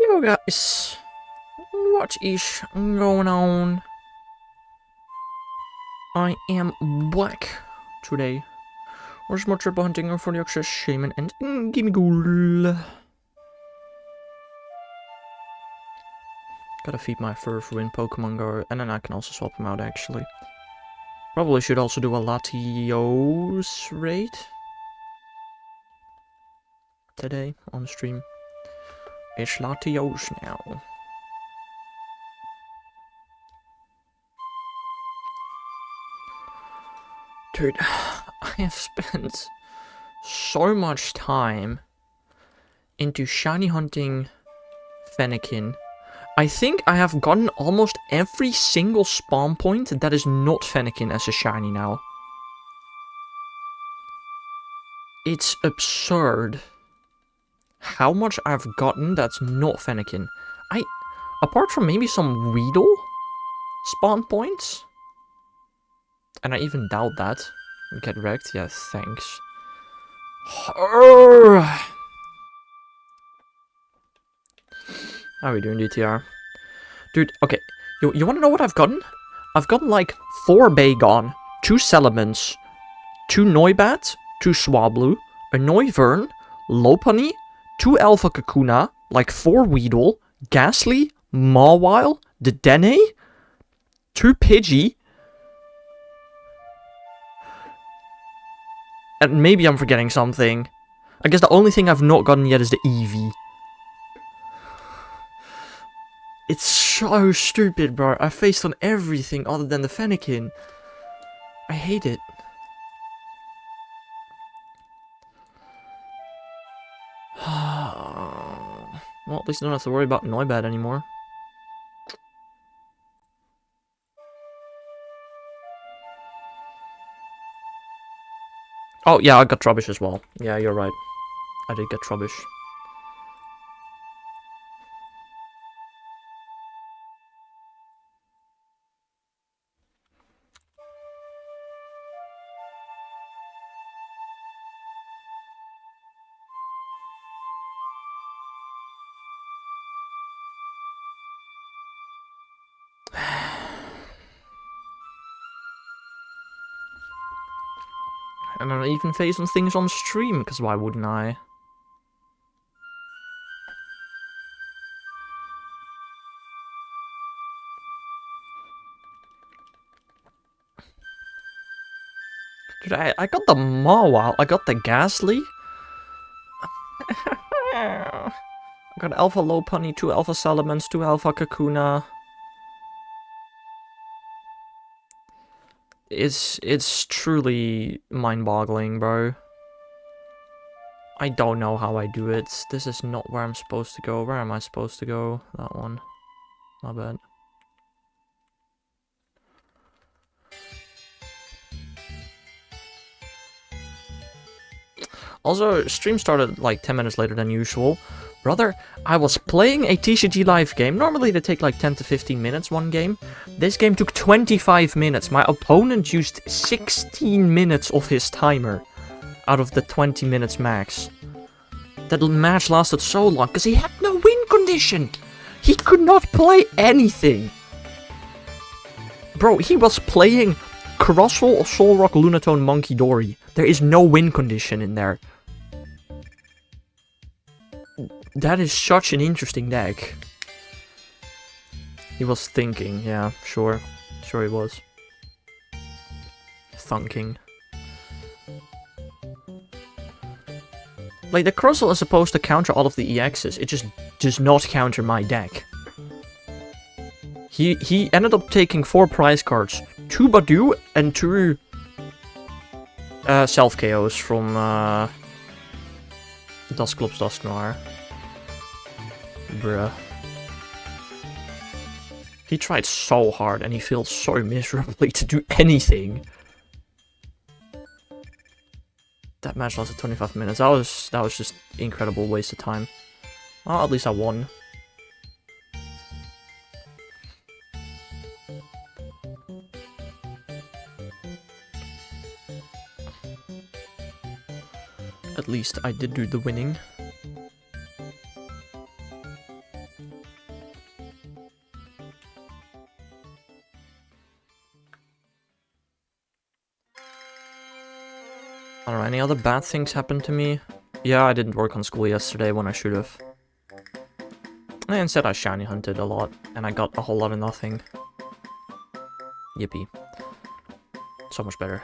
Yo guys, what is going on? I am back today. We're more triple hunting for Deoxys, Shaymin, and Gimmighoul. Gotta feed my fur in Pokemon Go, and then I can also swap them out actually. Probably should also do a Latios raid today on stream. It's Latios now. Dude, I have spent so much time into shiny hunting Fennekin. I think I have gotten almost every single spawn point that is not Fennekin as a shiny now. It's absurd how much I've gotten that's not Fennekin. Apart from maybe some Weedle spawn points, and I even doubt that. Get wrecked? Yeah, thanks. How are we doing, DTR? Dude, okay. You wanna know what I've gotten? I've gotten like 4 Bagon, 2 Salamence, 2 Noibat, 2 Swablu, a Noivern, Lopunny, 2 Alpha Kakuna, like 4 Weedle, Ghastly, Mawile, Dedenne, 2 Pidgey, and maybe I'm forgetting something. I guess the only thing I've not gotten yet is the Eevee. It's so stupid, bro. I faced on everything other than the Fennekin. I hate it. Well, at least I don't have to worry about Noibat anymore. Oh, yeah, I got Trubbish as well. Yeah, you're right. I did get Trubbish. And I even face some things on stream, because why wouldn't I? Dude, I got the Mawile, I got the Ghastly. I got Alpha Lopunny, 2 Alpha Salamence, 2 Alpha Kakuna. It's truly mind-boggling, bro. I don't know how I do it. This is not where I'm supposed to go. Where am I supposed to go? That one. My bad. Also, stream started like 10 minutes later than usual. Brother, I was playing a TCG live game. Normally they take like 10 to 15 minutes one game. This game took 25 minutes. My opponent used 16 minutes of his timer out of the 20 minutes max. That match lasted so long because he had no win condition. He could not play anything. Bro, he was playing Crossroll, Solrock, Lunatone, Monkey Dory. There is no win condition in there. That is such an interesting deck. He was thinking, yeah, sure. Sure he was. Thunking. Like, the Crossroll is supposed to counter all of the EXs. It just does not counter my deck. He ended up taking 4 prize cards. 2 Badu and 2 self-KOs from Dusclops Dusknoir. Bruh. He tried so hard and he failed so miserably to do anything. That match lasted 25 minutes. That was just incredible waste of time. Well, at least I won. At least I did do the winning. I don't know, any other bad things happened to me? Yeah, I didn't work on school yesterday when I should have. And instead I shiny hunted a lot, and I got a whole lot of nothing. Yippee. So much better.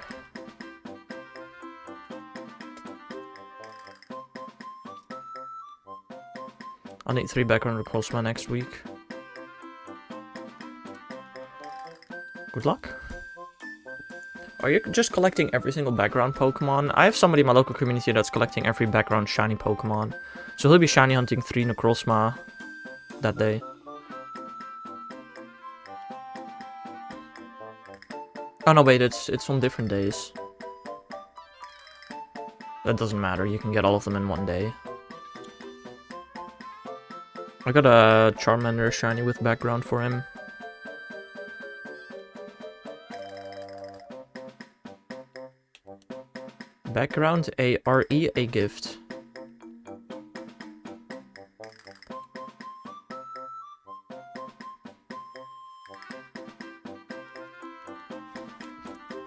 I'll need 3 background recalls by next week. Good luck. Are you just collecting every single background Pokemon? I have somebody in my local community that's collecting every background shiny Pokemon. So he'll be shiny hunting 3 Necrozma that day. Oh no, wait, it's on different days. That doesn't matter, you can get all of them in one day. I got a Charmander shiny with background for him. Background, a RE, a gift.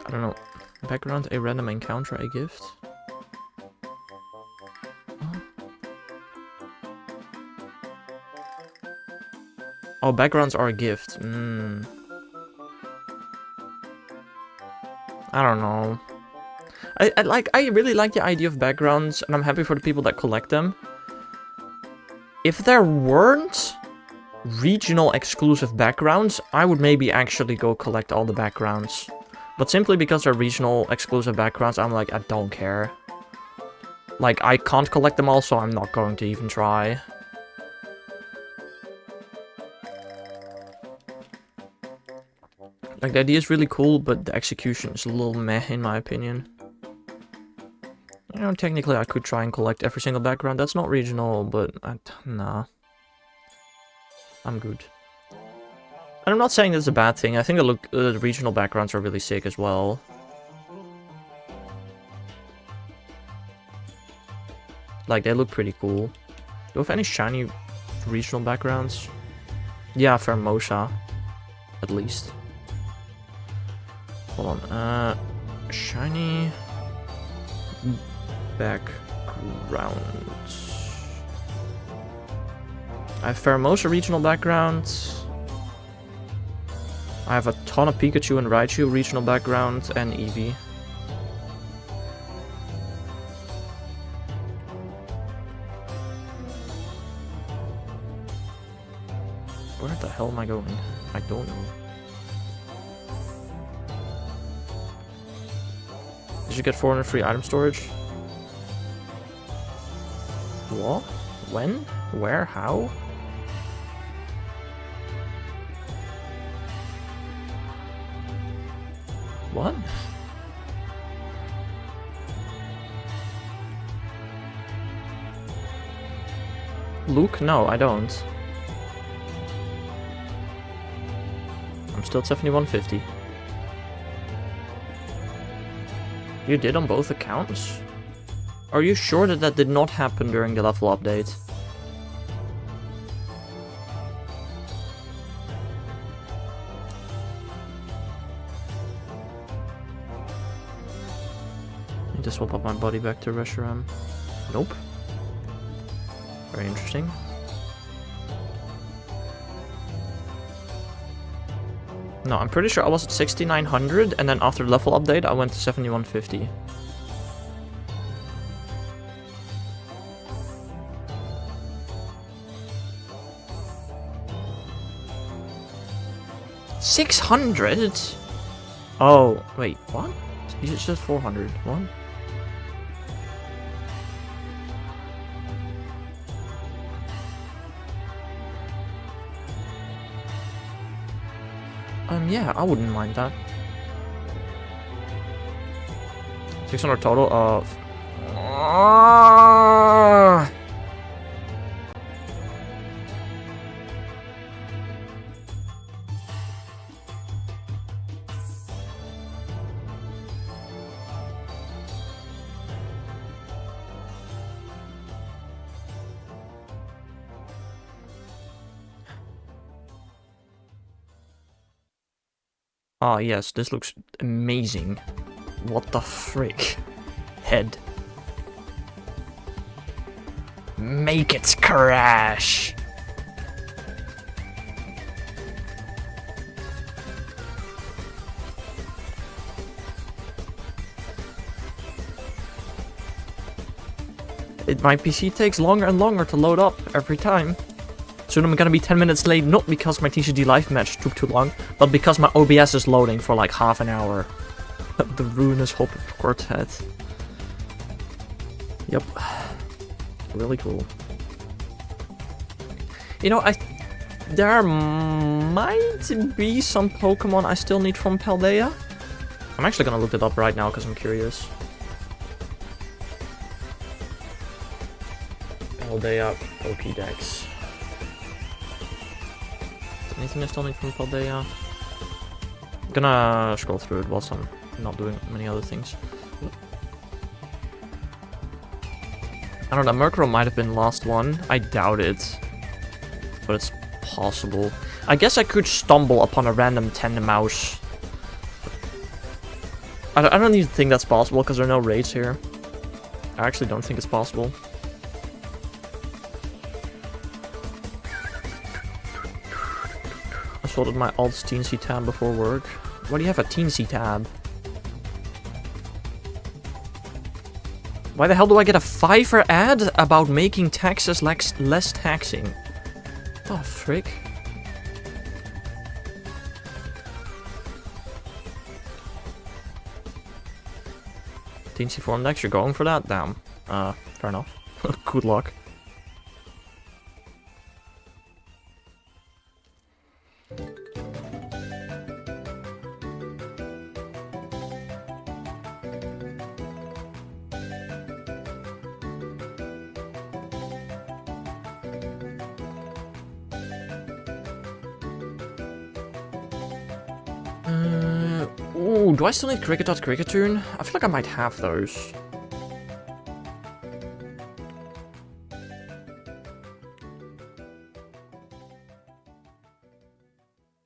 I don't know. Background, a random encounter, a gift. Oh, backgrounds are a gift. I don't know. I really like the idea of backgrounds, and I'm happy for the people that collect them. If there weren't regional exclusive backgrounds, I would maybe actually go collect all the backgrounds. But simply because they're regional exclusive backgrounds, I'm like, I don't care. Like, I can't collect them all, so I'm not going to even try. Like, the idea is really cool, but the execution is a little meh, in my opinion. You know, technically I could try and collect every single background. That's not regional, but nah. I'm good. And I'm not saying that's a bad thing. I think the regional backgrounds are really sick as well. Like, they look pretty cool. Do you have any shiny regional backgrounds? Yeah, Fermosa. At least. Hold on. Shiny background. I have Fermosa regional backgrounds. I have a ton of Pikachu and Raichu regional background and Eevee. Where the hell am I going? I don't know. Did you get 400 free item storage? What? When? Where? How? What? Luke? No, I don't. I'm still at 7150. You did on both accounts? Are you sure that that did not happen during the level update? I need to swap up my body back to Reshiram. Nope. Very interesting. No, I'm pretty sure I was at 6900, and then after the level update I went to 7150. $600? Oh, wait, what? It's just 400. What? Yeah, I wouldn't mind that. 600 total of... Ah, yes, this looks amazing. What the frick? head. Make it crash! My PC takes longer and longer to load up every time. Soon I'm gonna be 10 minutes late, not because my TCG live match took too long, but because my OBS is loading for like half an hour. The ruinous hope quartet. Yep. Really cool. You know, there might be some Pokemon I still need from Paldea. I'm actually gonna look it up right now because I'm curious. Paldea Pokédex. Anything I still need from Paldea? I'm gonna scroll through it whilst I'm not doing many other things. I don't know, Murkrow might have been last one. I doubt it. But it's possible. I guess I could stumble upon a random Tandemaus. I don't even think that's possible because there are no raids here. I actually don't think it's possible. I sorted my alt's teensy tab before work. Why do you have a teensy tab? Why the hell do I get a Fiverr ad about making taxes less taxing? Oh, frick. Teensy form decks, you're going for that? Damn. Fair enough. Good luck. Ooh, do I still need Crickettoon? I feel like I might have those.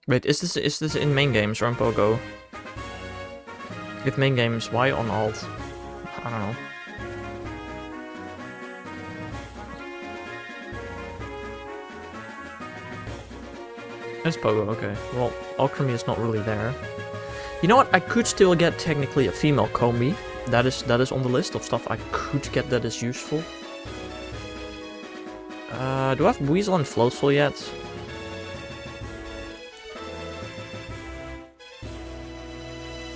Wait, is this in main games or in Pogo? If main games, why on alt? I don't know. It's Pogo, okay. Well, Alchemy is not really there. You know what? I could still get technically a female Combi. That is on the list of stuff I could get that is useful. Do I have Weasel and Floatzel yet?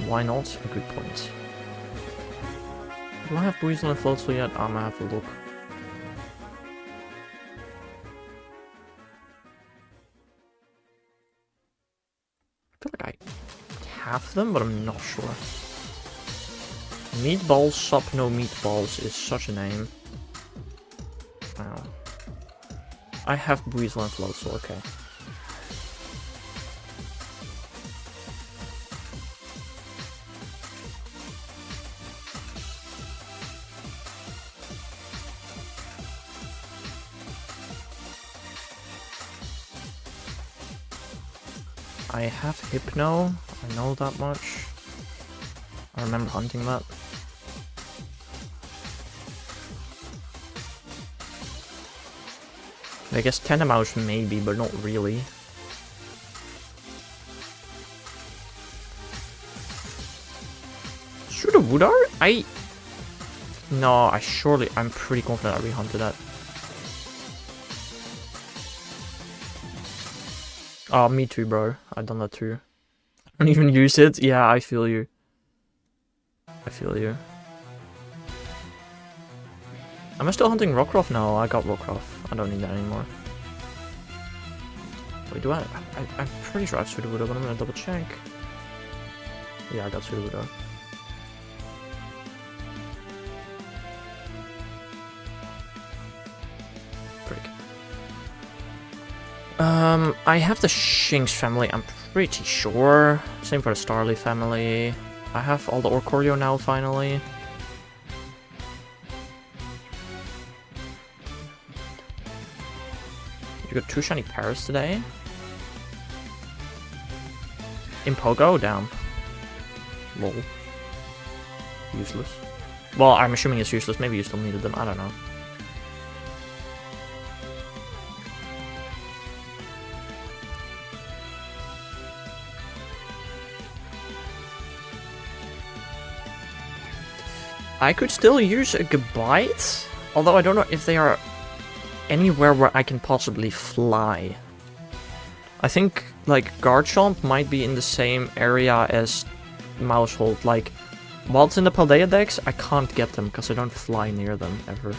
Why not? A good point. Do I have Weasel and Floatzel yet? I'm gonna have a look. I feel like I have them, but I'm not sure. Meatballs, Sup No Meatballs is such a name. Wow. I have Weasel and Floatzel, okay. I have Hypno, I know that much. I remember hunting that. I guess Tandemaus maybe, but not really. Sudowoodo? No, I'm pretty confident I rehunted that. Oh, me too, bro. I've done that too. I don't even use it. Yeah, I feel you. I feel you. Am I still hunting Rockruff? No, I got Rockruff. I don't need that anymore. Wait, do I'm pretty sure I have Sudowoodo, but I'm gonna double check. Yeah, I got Sudowoodo. Frick. I have the Shinx family, I'm pretty sure. Same for the Starly family. I have all the Orcorio now, finally. You got 2 shiny Paras today? In Pogo? Down. Lol. Useless. Well, I'm assuming it's useless. Maybe you still needed them. I don't know. I could still use a Gabite, although I don't know if they are anywhere where I can possibly fly. I think, like, Garchomp might be in the same area as Mousehold. Like, while it's in the Paldea Dex, I can't get them because I don't fly near them ever.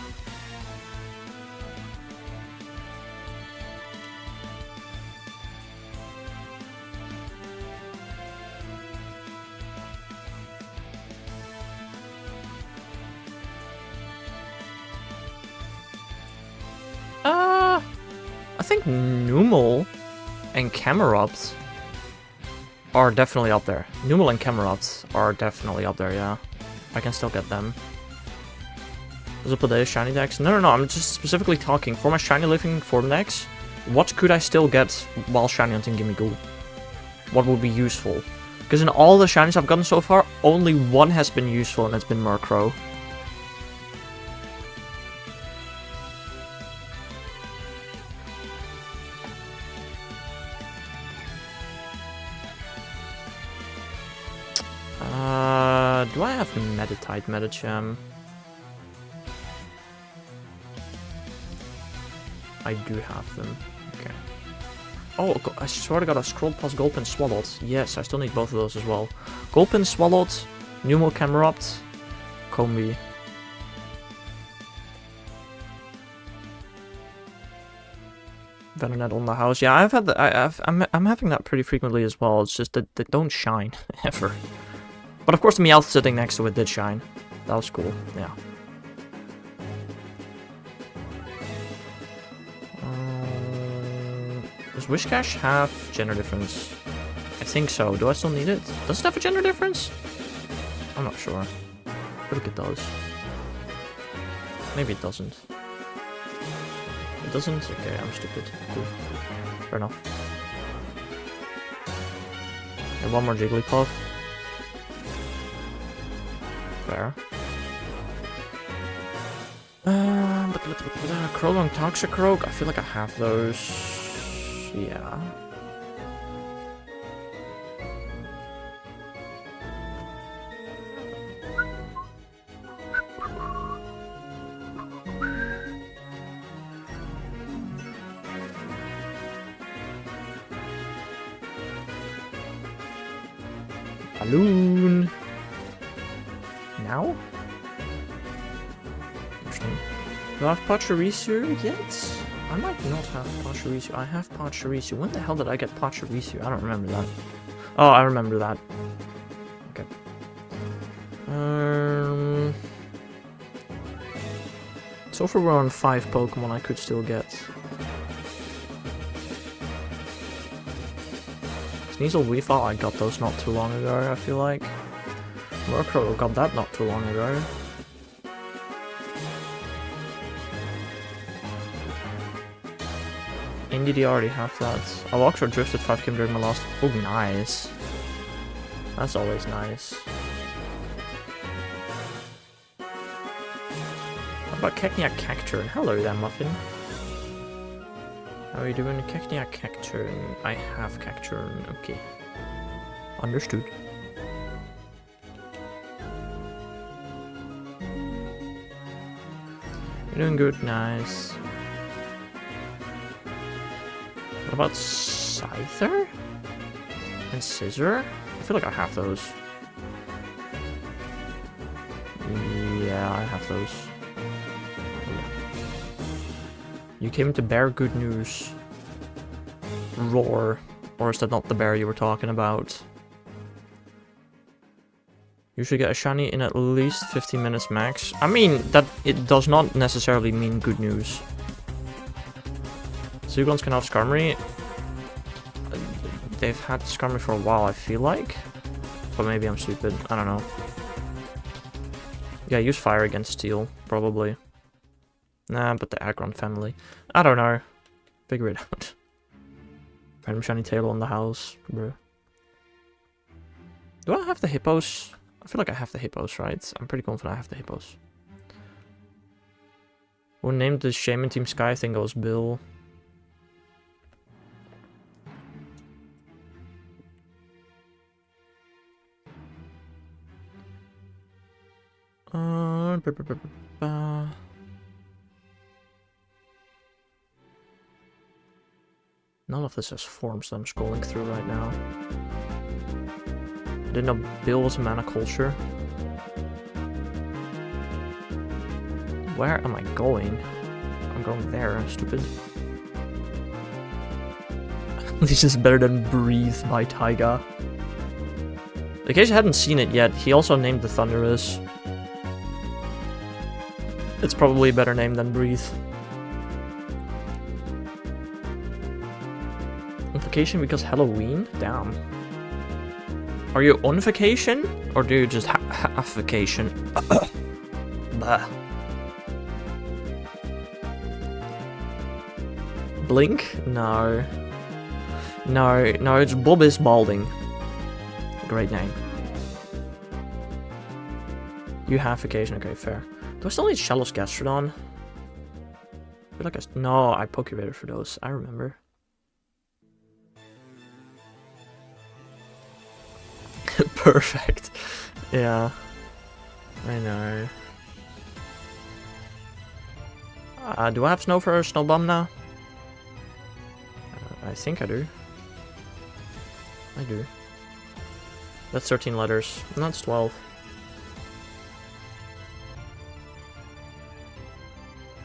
I think Numel and Camerupt are definitely up there. Numel and Camerupt are definitely up there, yeah. I can still get them. Is it Paldea Shiny Dex? No, I'm just specifically talking for my Shiny Living Form Dex. What could I still get while Shiny hunting Gimmighoul? What would be useful? Because in all the Shinies I've gotten so far, only one has been useful, and it's been Murkrow. Do I have Meditite, Medicham? I do have them. Okay. Oh, I swear to God, I've scrolled past Gulpin Swalot. Yes, I still need both of those as well. Gulpin Swalot, Numel Camerupt, Combi. Venonat on the house. Yeah, I've had that. I'm having that pretty frequently as well. It's just that they don't shine ever. But of course the Meowth sitting next to it did shine. That was cool, yeah. Does Whiscash have gender difference? I think so. Do I still need it? Does it have a gender difference? I'm not sure. I think it does. Maybe it doesn't. It doesn't? Okay, I'm stupid. Cool. Fair enough. And one more Jigglypuff. Fair. Krolong Toxicroak, I feel like I have those. Yeah. Balloon. Now? Interesting. Do I have Pachirisu yet? I might not have Pachirisu. I have Pachirisu. When the hell did I get Pachirisu? I don't remember that. Oh, I remember that. Okay. So far we're on 5 Pokemon I could still get. Sneasel, Weavile, I got those not too long ago, I feel like. Murkrow got that not too long ago. Indeed, I already have that. I Oxford drifted 5km during my last... Oh, nice. That's always nice. How about Cacnea Cacturn? Hello there, Muffin. How are you doing? Cacnea Cacturn. I have Cacturn. Okay. Understood. You're doing good, nice. What about Scyther? And Scissor? I feel like I have those. Yeah, I have those. Yeah. You came to bear good news. Roar. Or is that not the bear you were talking about? You should get a shiny in at least 15 minutes max. I mean, that it does not necessarily mean good news. Zugons can have Skarmory. They've had Skarmory for a while, I feel like. But maybe I'm stupid. I don't know. Yeah, use Fire against Steel, probably. Nah, but the Aggron family. I don't know. Figure it out. Random shiny tail on the house, bro. Do I have the hippos? I feel like I have the hippos, right? I'm pretty confident I have the hippos. Who named the Shaymin Team Sky? I think it was Bill. None of this has forms that I'm scrolling through right now. I didn't know Bill was a mana culture. Where am I going? I'm going there, stupid. This is better than Breathe by Taiga. In case you hadn't seen it yet, he also named the Thunderous. It's probably a better name than Breathe. On vacation because Halloween? Damn. Are you on vacation? Or do you just have vacation? Bah. Blink? No. No, it's Bob is Balding. Great name. You have vacation, okay, fair. Do I still need Shallow's Gastrodon? I feel like no, I Pokerated for those, I remember. Perfect. Yeah. I know. Do I have Snow for Snow Bomb now? I think I do. I do. That's 13 letters. No, that's 12.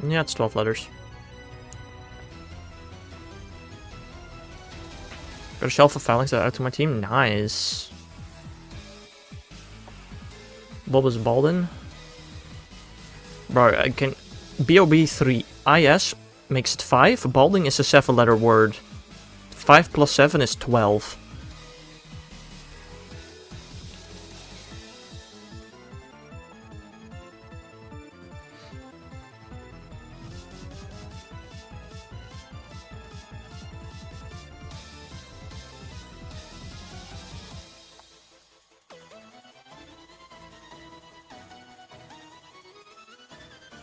Yeah, it's 12 letters. Got a shelf of Phalanx that add to my team. Nice. Bulbous Balden. Bro, I can... BOB3. IS makes it 5. Balding is a 7-letter word. 5 plus 7 is 12.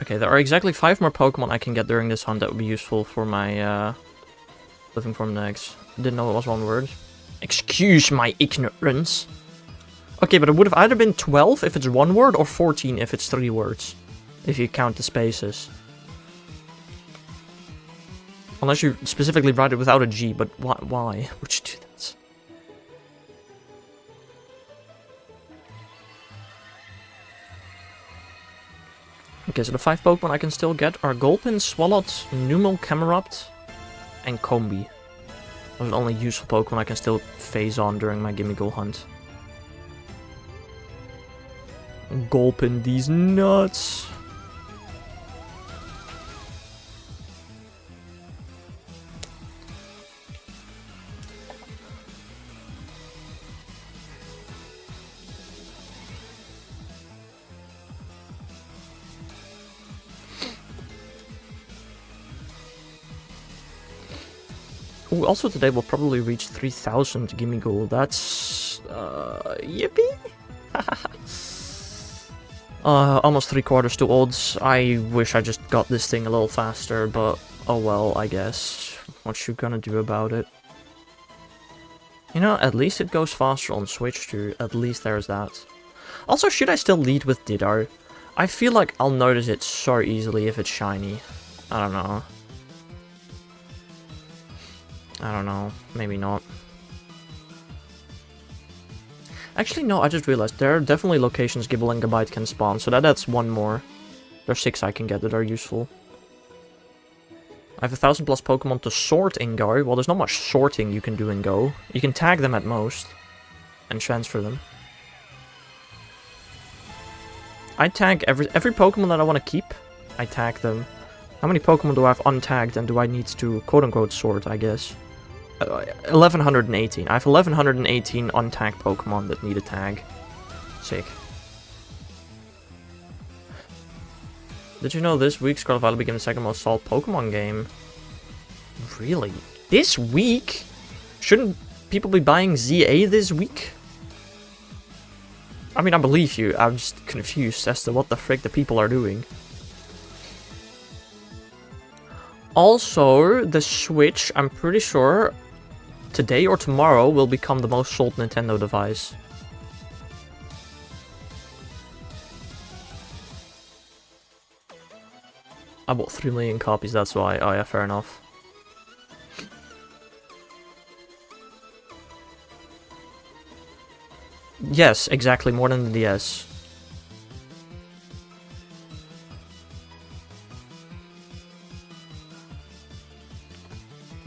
Okay, there are exactly 5 more Pokemon I can get during this hunt that would be useful for my living form next. Didn't know it was one word. Excuse my ignorance. Okay, but it would have either been 12 if it's one word or 14 if it's 3 words. If you count the spaces. Unless you specifically write it without a G, but why would you do that? Okay, so the 5 Pokemon I can still get are Gulpin, Swalot, Numel, Camerupt, and Combi. Those are the only useful Pokemon I can still phase on during my Gimmighoul hunt. Gulpin these nuts. Ooh, also today we'll probably reach 3,000 Gimmighoul. That's... yippee! Almost 3/4 to odds. I wish I just got this thing a little faster, but oh well, I guess. What you gonna do about it? You know, at least it goes faster on Switch too. At least there's that. Also, should I still lead with Ditto? I feel like I'll notice it so easily if it's shiny. I don't know. I don't know. Maybe not. Actually, no, I just realized there are definitely locations Gible and Gabite can spawn, so that's one more. There's 6 I can get that are useful. I have 1,000+ Pokemon to sort in Go. Well, there's not much sorting you can do in Go. You can tag them at most. And transfer them. I tag every Pokemon that I want to keep. I tag them. How many Pokemon do I have untagged and do I need to quote-unquote sort, I guess? 1118. I have 1118 untagged Pokemon that need a tag. Sick. Did you know this week Scarlet Violet became the second most sold Pokemon game? Really? This week? Shouldn't people be buying ZA this week? I mean, I believe you. I'm just confused as to what the frick the people are doing. Also, the Switch, I'm pretty sure, today or tomorrow will become the most sold Nintendo device. I bought 3 million copies, that's why. Oh yeah, fair enough. Yes, exactly, more than the DS.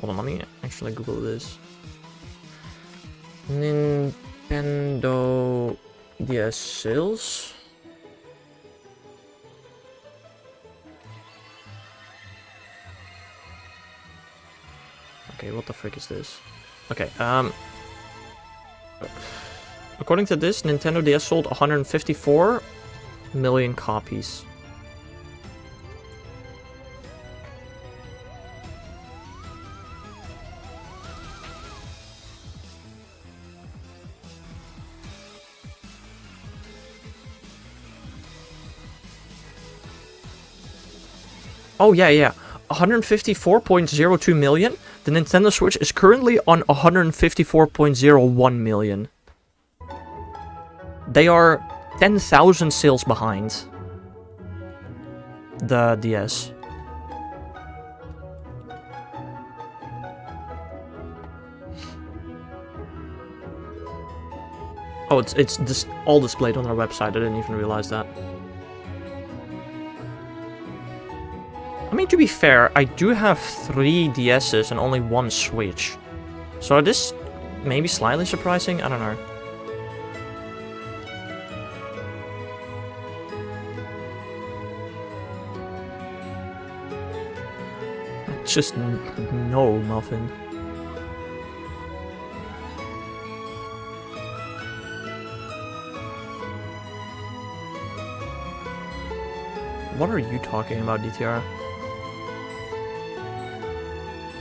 Hold on, let me actually Google this. Nintendo DS sales. Okay, what the frick is this? Okay, according to this, Nintendo DS sold 154 million copies. Oh, yeah. 154.02 million. The Nintendo Switch is currently on 154.01 million. They are 10,000 sales behind the DS. Oh, it's all displayed on our website. I didn't even realize that. I mean, to be fair, I do have 3 DSs and only 1 Switch. So this may be slightly surprising, I don't know. Just no, Muffin. What are you talking about, DTR?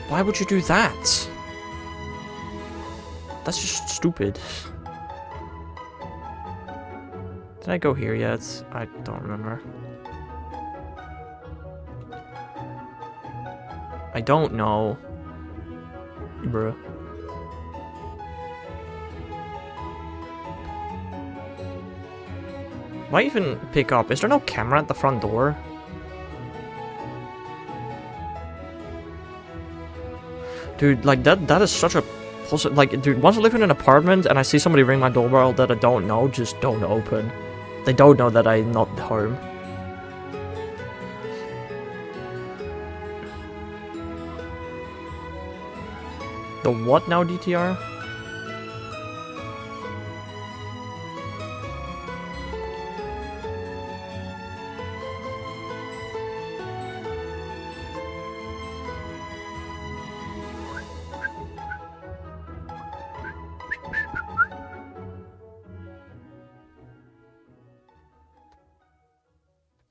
Why would you do that? That's just stupid. Did I go here yet? I don't remember. I don't know. Bruh. Why even pick up? Is there no camera at the front door? Dude, like, that is such a... Like, dude, once I live in an apartment and I see somebody ring my doorbell that I don't know, just don't open. They don't know that I'm not home. The what now, DTR?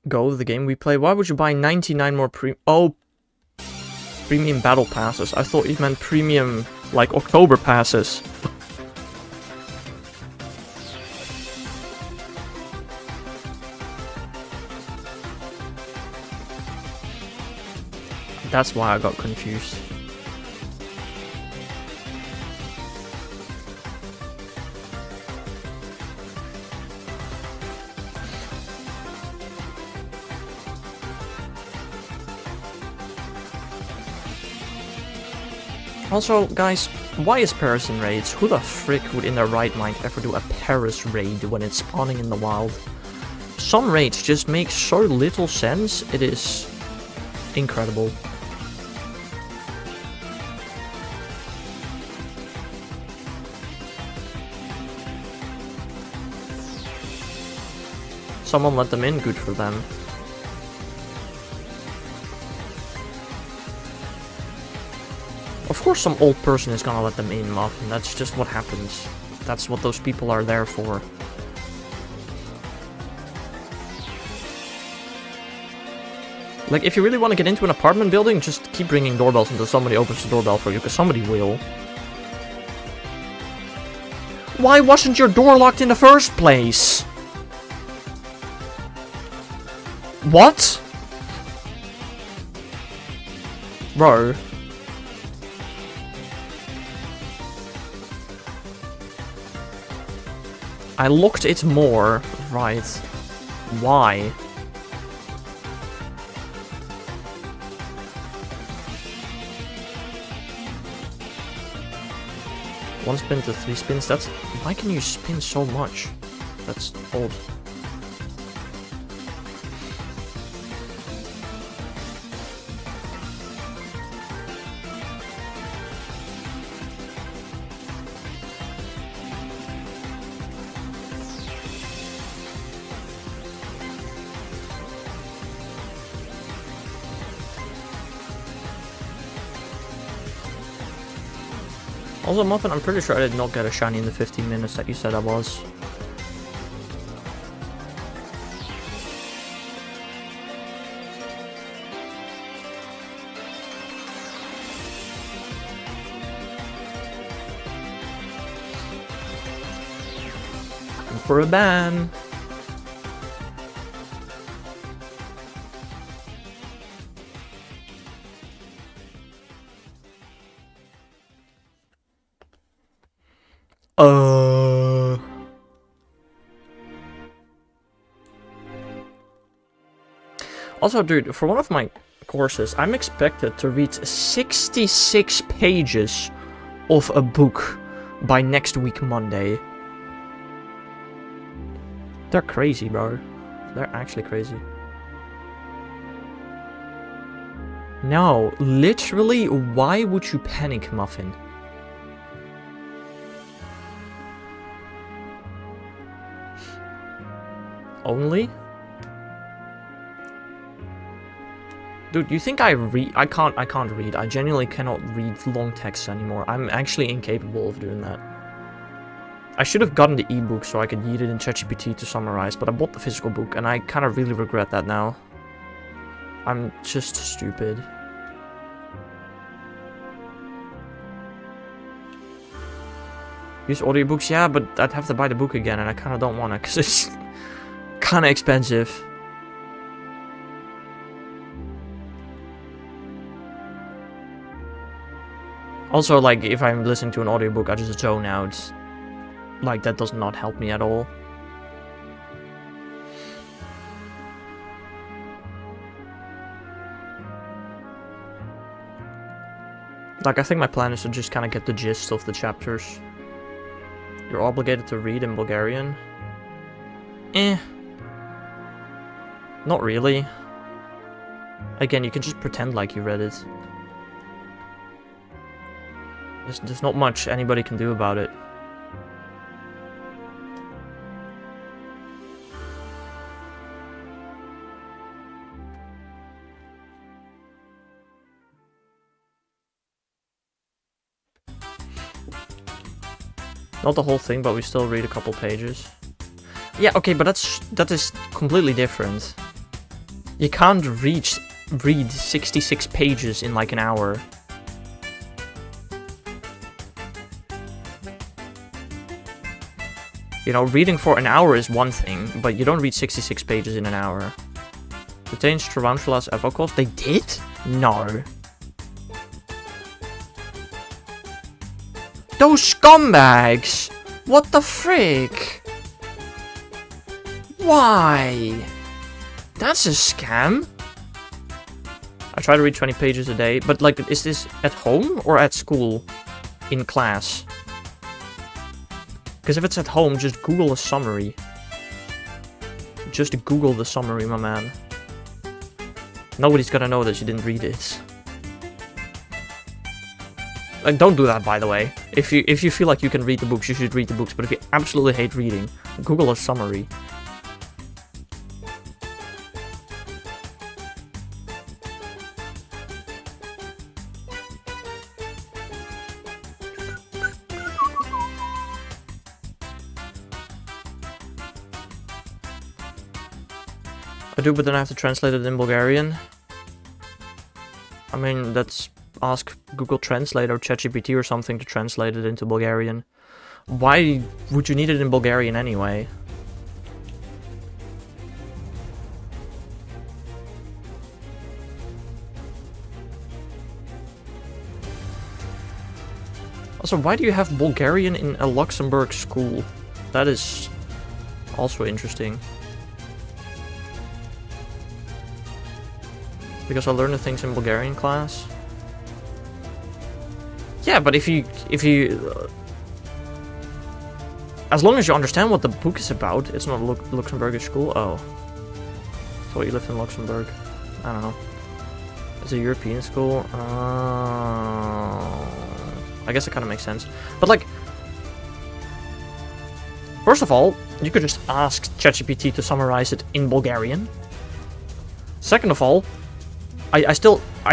Go, the game we play. Why would you buy 99 more premium battle passes? I thought you meant premium, like, October passes. That's why I got confused. Also, guys, why is Paris in raids? Who the frick would in their right mind ever do a Paris raid when it's spawning in the wild? Some raids just make so little sense, it is incredible. Someone let them in, good for them. Of course some old person is gonna let them in, Muffin. That's just what happens. That's what those people are there for. Like, if you really want to get into an apartment building, just keep ringing doorbells until somebody opens the doorbell for you, because somebody will. Why wasn't your door locked in the first place? What? Bro. I looked it more. Right. Why? One spin to 3 spins. That's... Why can you spin so much? That's old. Also, Muffin, I'm pretty sure I did not get a shiny in the 15 minutes that you said I was. I'm for a ban. Also, dude, for one of my courses, I'm expected to read 66 pages of a book by next week, Monday. They're crazy, bro. They're actually crazy. No, literally, why would you panic, Muffin? Only? Dude, you think I read? I can't read. I genuinely cannot read long texts anymore. I'm actually incapable of doing that. I should have gotten the ebook so I could use it in ChatGPT to summarize, but I bought the physical book and I kind of really regret that now. I'm just stupid. Use audiobooks? Yeah, but I'd have to buy the book again and I kind of don't want to because it's kind of expensive. Also, like, if I'm listening to an audiobook, I just zone out. Like, that does not help me at all. Like, I think my plan is to just kind of get the gist of the chapters. You're obligated to read in Bulgarian? Not really. Again, you can just pretend like you read it. There's not much anybody can do about it. Not the whole thing, but we still read a couple pages. Yeah, okay, but that is completely different. You can't read 66 pages in like an hour. You know, reading for an hour is one thing, but you don't read 66 pages in an hour. They changed Tarantula's evocals? They did? No. Those scumbags! What the frick? Why? That's a scam. I try to read 20 pages a day, but like, is this at home or at school? In class? Because if it's at home, just Google a summary. Just Google the summary, my man. Nobody's gonna know that you didn't read it. Like, don't do that, by the way. If you feel like you can read the books, you should read the books. But if you absolutely hate reading, Google a summary. I do, but then I have to translate it in Bulgarian. I mean, that's... ask Google Translate or ChatGPT or something to translate it into Bulgarian. Why would you need it in Bulgarian anyway? Also, why do you have Bulgarian in a Luxembourg school? That is also interesting. Because I learned the things in Bulgarian class. Yeah, but if you as long as you understand what the book is about, it's not a Luxembourgish school. Oh. So you lived in Luxembourg. I don't know. It's a European school. I guess it kind of makes sense. But like, first of all, you could just ask ChatGPT to summarize it in Bulgarian. Second of all, I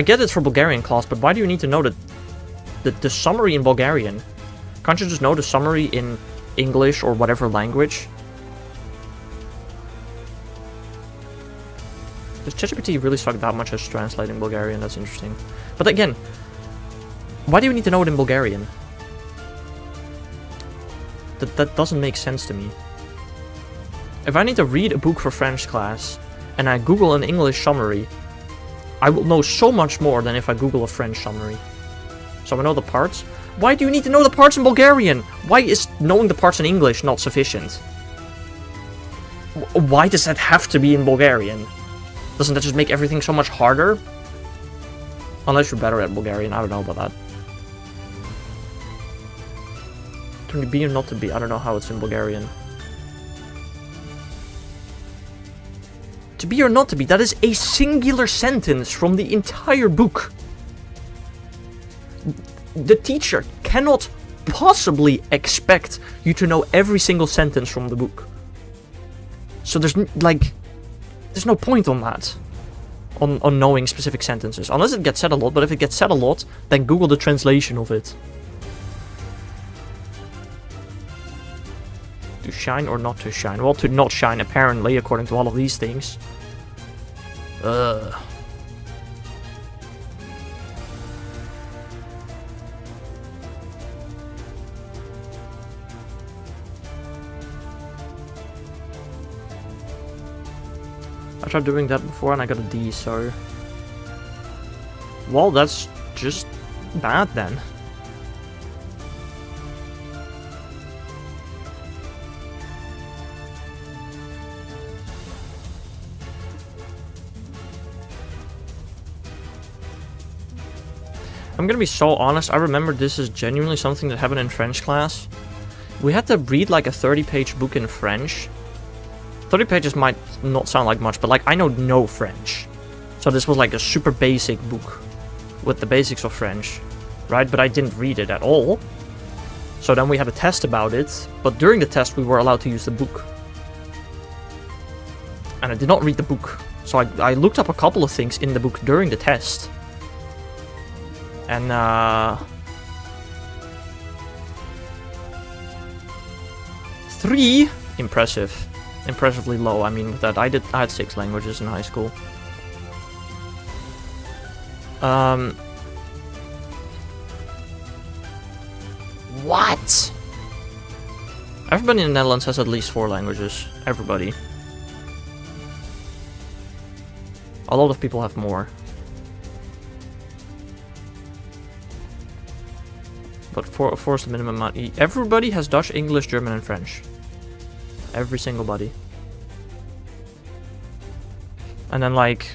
get it for Bulgarian class, but why do you need to know the summary in Bulgarian? Can't you just know the summary in English or whatever language? Does ChatGPT really suck that much as translating Bulgarian? That's interesting. But again, why do you need to know it in Bulgarian? That doesn't make sense to me. If I need to read a book for French class, and I Google an English summary, I will know so much more than if I Google a French summary. So I know the parts. Why do you need to know the parts in Bulgarian? Why is knowing the parts in English not sufficient? Why does that have to be in Bulgarian? Doesn't that just make everything so much harder? Unless you're better at Bulgarian, I don't know about that. To be or not to be, I don't know how it's in Bulgarian. To be or not to be, that is a singular sentence from the entire book. The teacher cannot possibly expect you to know every single sentence from the book. So there's no point on that. On knowing specific sentences. Unless it gets said a lot, but if it gets said a lot, then Google the translation of it. To shine or not to shine? Well, to not shine, apparently, according to all of these things. I tried doing that before and I got a D, so... Well, that's just bad then. I'm gonna be so honest, I remember this is genuinely something that happened in French class. We had to read like a 30-page book in French. 30 pages might not sound like much, but like I know no French. So this was like a super basic book with the basics of French, right? But I didn't read it at all. So then we had a test about it, but during the test we were allowed to use the book. And I did not read the book. So I looked up a couple of things in the book during the test. And, 3? Impressive. Impressively low, I mean, with that. I had 6 languages in high school. What? Everybody in the Netherlands has at least 4 languages. Everybody. A lot of people have more. But 4 is the minimum amount. Everybody has Dutch, English, German, and French. Every single body. And then, like,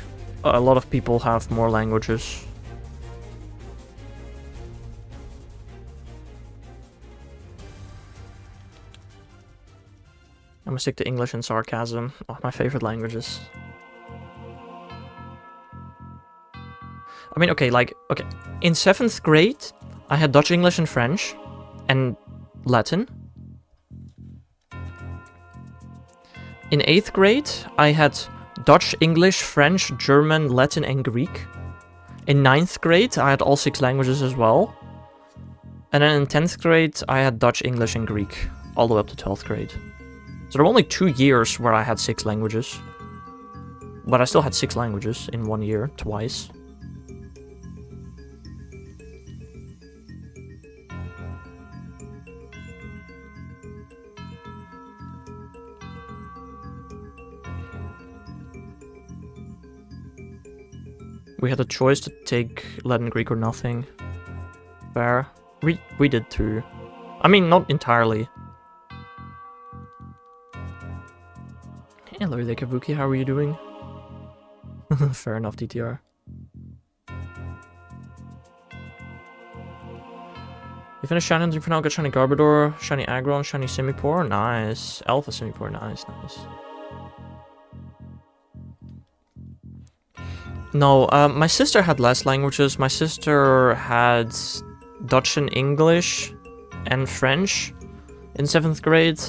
a lot of people have more languages. I'm gonna stick to English and sarcasm. Oh, my favorite languages. I mean, okay, like, okay. In 7th grade, I had Dutch, English, and French. And Latin. In 8th grade, I had Dutch, English, French, German, Latin, and Greek. In 9th grade, I had all 6 languages as well. And then in 10th grade, I had Dutch, English, and Greek. All the way up to 12th grade. So there were only 2 years where I had 6 languages. But I still had 6 languages in 1 year, twice. We had a choice to take Latin, Greek, or nothing. Fair. We did too. I mean, not entirely. Hello there, Kabuki. How are you doing? Fair enough, DTR. You finished Shiny Hunting for now, got Shiny Garbodor, Shiny Aggron, Shiny Simipour, nice. Alpha Simipour, nice, nice. No, my sister had less languages. My sister had Dutch and English and French in 7th grade.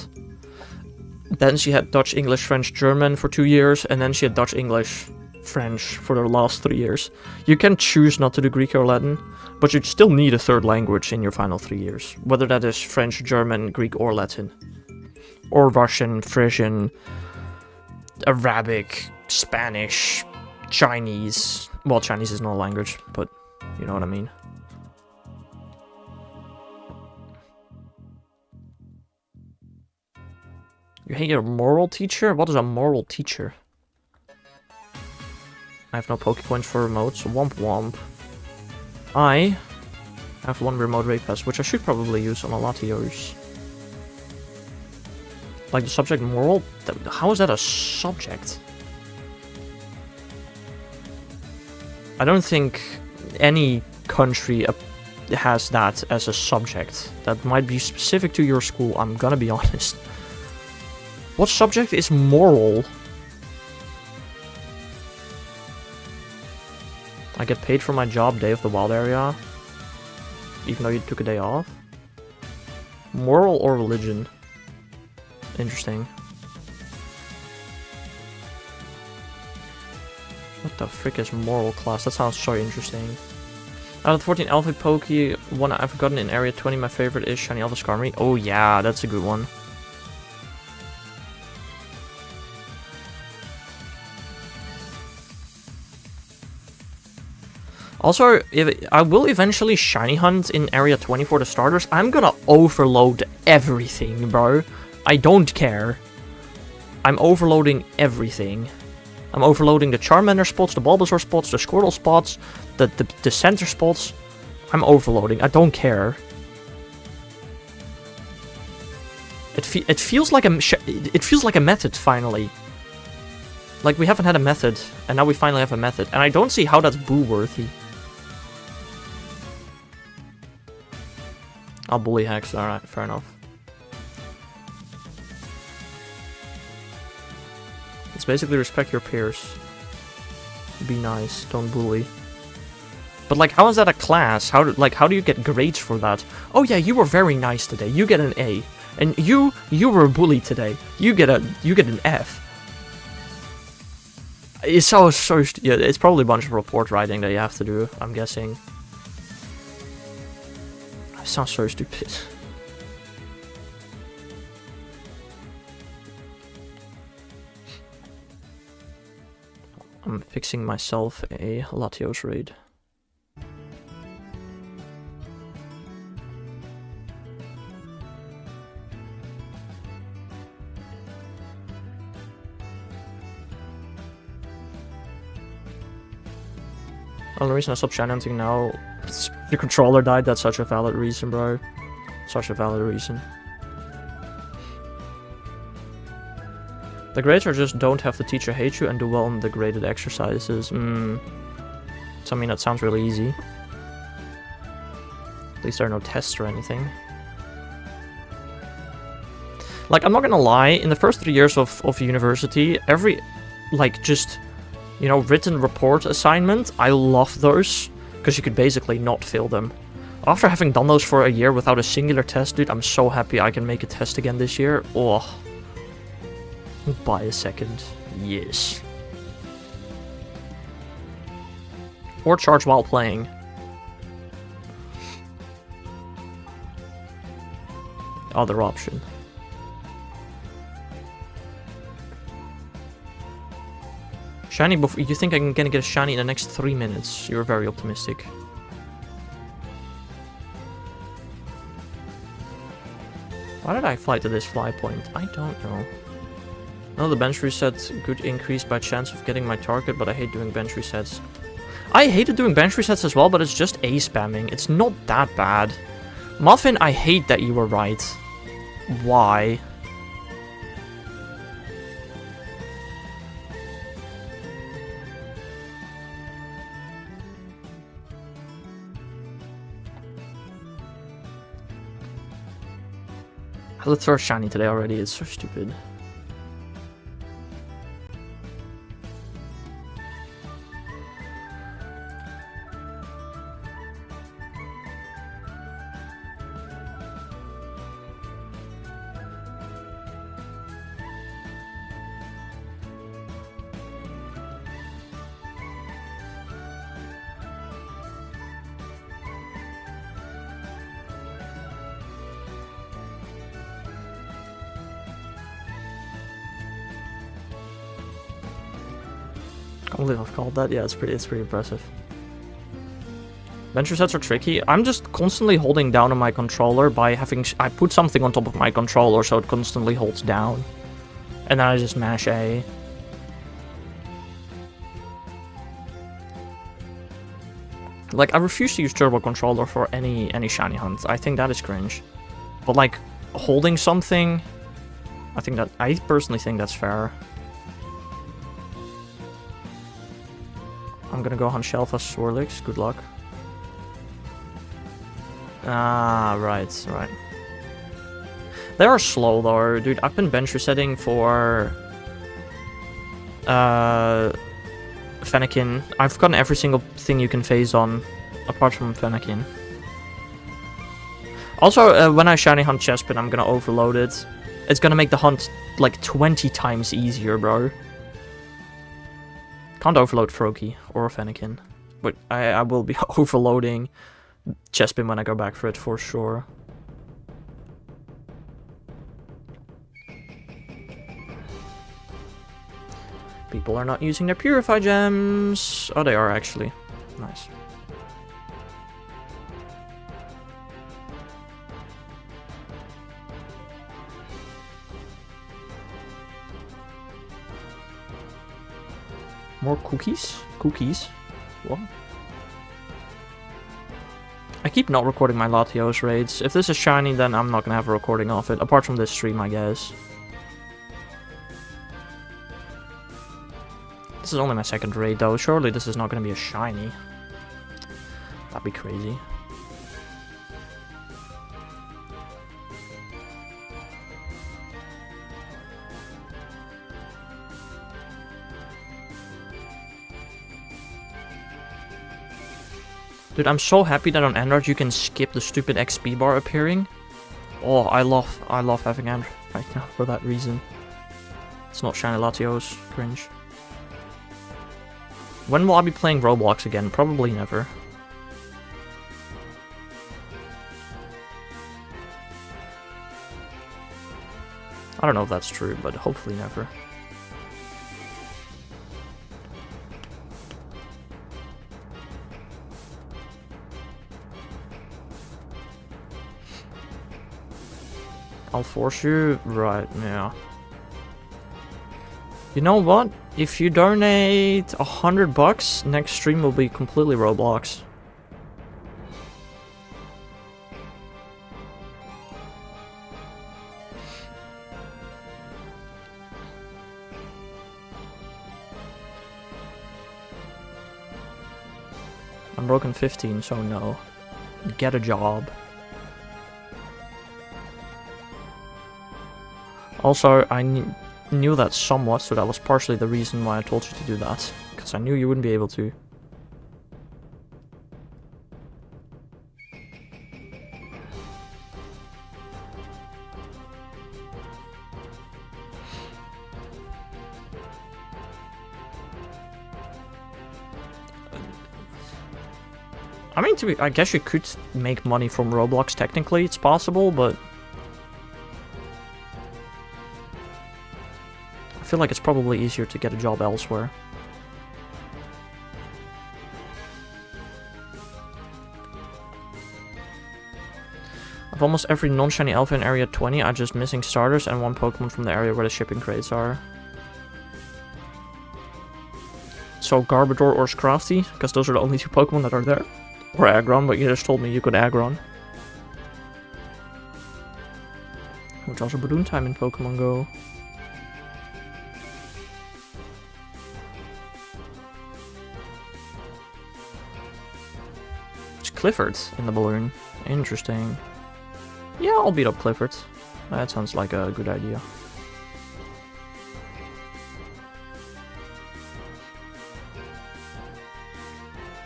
Then she had Dutch, English, French, German for 2 years, and then she had Dutch, English, French for the last 3 years. You can choose not to do Greek or Latin, but you still need a 3rd language in your final 3 years. Whether that is French, German, Greek, or Latin. Or Russian, Frisian, Arabic, Spanish, Chinese. Well, Chinese is not a language, but you know what I mean. You hate your moral teacher? What is a moral teacher? I have no Pokepoints for remotes. Womp womp. I have 1 remote raid pass, which I should probably use on a Latios. Like the subject moral? How is that a subject? I don't think any country has that as a subject. That might be specific to your school, I'm gonna be honest. What subject is moral? I get paid for my job, Day of the Wild area. Even though you took a day off. Moral or religion? Interesting. What the frick is moral class? That sounds so interesting. Out of the 14 Alpha Poke, one I've gotten in Area 20, my favorite is Shiny Alpha Skarmory. Oh yeah, that's a good one. Also, if I will eventually Shiny Hunt in Area 20 for the starters. I'm gonna overload everything, bro. I don't care. I'm overloading everything. I'm overloading the Charmander spots, the Bulbasaur spots, the Squirtle spots, the center spots. I'm overloading. I don't care. It feels like a method finally. Like we haven't had a method, and now we finally have a method, and I don't see how that's boo-worthy. I'll bully Hex. All right, fair enough. It's basically respect your peers. Be nice, don't bully. But like, how is that a class? How do you get grades for that? Oh yeah, you were very nice today. You get an A, and you were a bully today. You get an F. It's so yeah. It's probably a bunch of report writing that you have to do. I'm guessing. It sounds so stupid. I'm fixing myself a Latios raid. Only reason I stopped Shiny Hunting now, the controller died. That's such a valid reason, bro. Such a valid reason. The grades are just don't have the teacher hate you and do well on the graded exercises. So I mean, that sounds really easy. At least there are no tests or anything. Like, I'm not gonna lie, in the first 3 years of university, every, like, just, you know, written report assignment, I love those, because you could basically not fail them. After having done those for a year without a singular test, dude, I'm so happy I can make a test again this year. Oh. By a second. Yes. Or charge while playing. Other option. Shiny before you think I'm gonna get a shiny in the next 3 minutes. You're very optimistic. Why did I fly to this fly point? I don't know. No, the bench reset could increase by chance of getting my target, but I hate doing bench resets. I hated doing bench resets as well, but it's just A spamming. It's not that bad. Muffin, I hate that you were right. Why? I had the third shiny today already, it's so stupid. I can't believe I've called that. Yeah, it's pretty impressive. Venture sets are tricky. I'm just constantly holding down on my controller by having... I put something on top of my controller so it constantly holds down. And then I just mash A. Like, I refuse to use turbo controller for any shiny hunt. I think that is cringe. But like, holding something... I personally think that's fair. I'm gonna go hunt Shelf as Swirlix. Good luck. Ah, right. They are slow though, dude. I've been bench resetting for Fennekin. I've gotten every single thing you can phase on, apart from Fennekin. Also, when I shiny hunt Chespin, I'm gonna overload it. It's gonna make the hunt like 20 times easier, bro. Can't overload Froakie or Fennekin, but I will be overloading Chespin when I go back for it for sure. People are not using their Purify gems. Oh, they are actually. Nice. More cookies? Cookies? What? I keep not recording my Latios raids. If this is shiny, then I'm not gonna have a recording of it. Apart from this stream, I guess. This is only my second raid, though. Surely this is not gonna be a shiny. That'd be crazy. Dude, I'm so happy that on Android you can skip the stupid XP bar appearing. Oh, I love having Android right now for that reason. It's not shiny Latios. Cringe. When will I be playing Roblox again? Probably never. I don't know if that's true, but hopefully never. I'll force you? Right, yeah. You know what? If you donate $100, next stream will be completely Roblox. I'm broken 15, so no. Get a job. Also, I knew that somewhat, so that was partially the reason why I told you to do that. Because I knew you wouldn't be able to. I mean, I guess you could make money from Roblox, technically, it's possible, but... I feel like it's probably easier to get a job elsewhere. Of almost every non-shiny alpha in area 20, I'm just missing starters and one Pokemon from the area where the shipping crates are. So Garbodor or Scrafty, because those are the only two Pokemon that are there. Or Aggron, but you just told me you could Aggron. Which also balloon time in Pokemon Go. It's Clifford in the balloon. Interesting. Yeah, I'll beat up Clifford. That sounds like a good idea.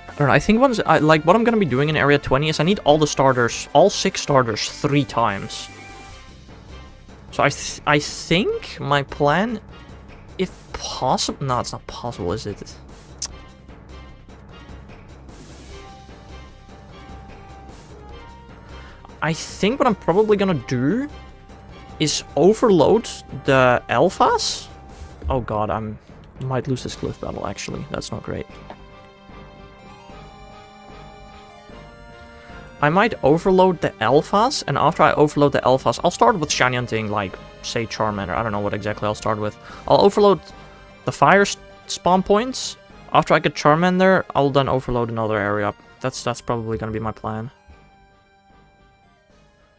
I don't know, I think what I'm gonna be doing in Area 20 is I need all the starters, all 6 starters, 3 times. So I think my plan, if possible... No, it's not possible, is it? I think what I'm probably gonna do is overload the alphas. Oh god, I might lose this cliff battle, actually. That's not great. I might overload the alphas, and after I overload the alphas, I'll start with shiny hunting, like, say, Charmander. I don't know what exactly I'll start with. I'll overload the fire spawn points. After I get Charmander, I'll then overload another area. That's probably gonna be my plan.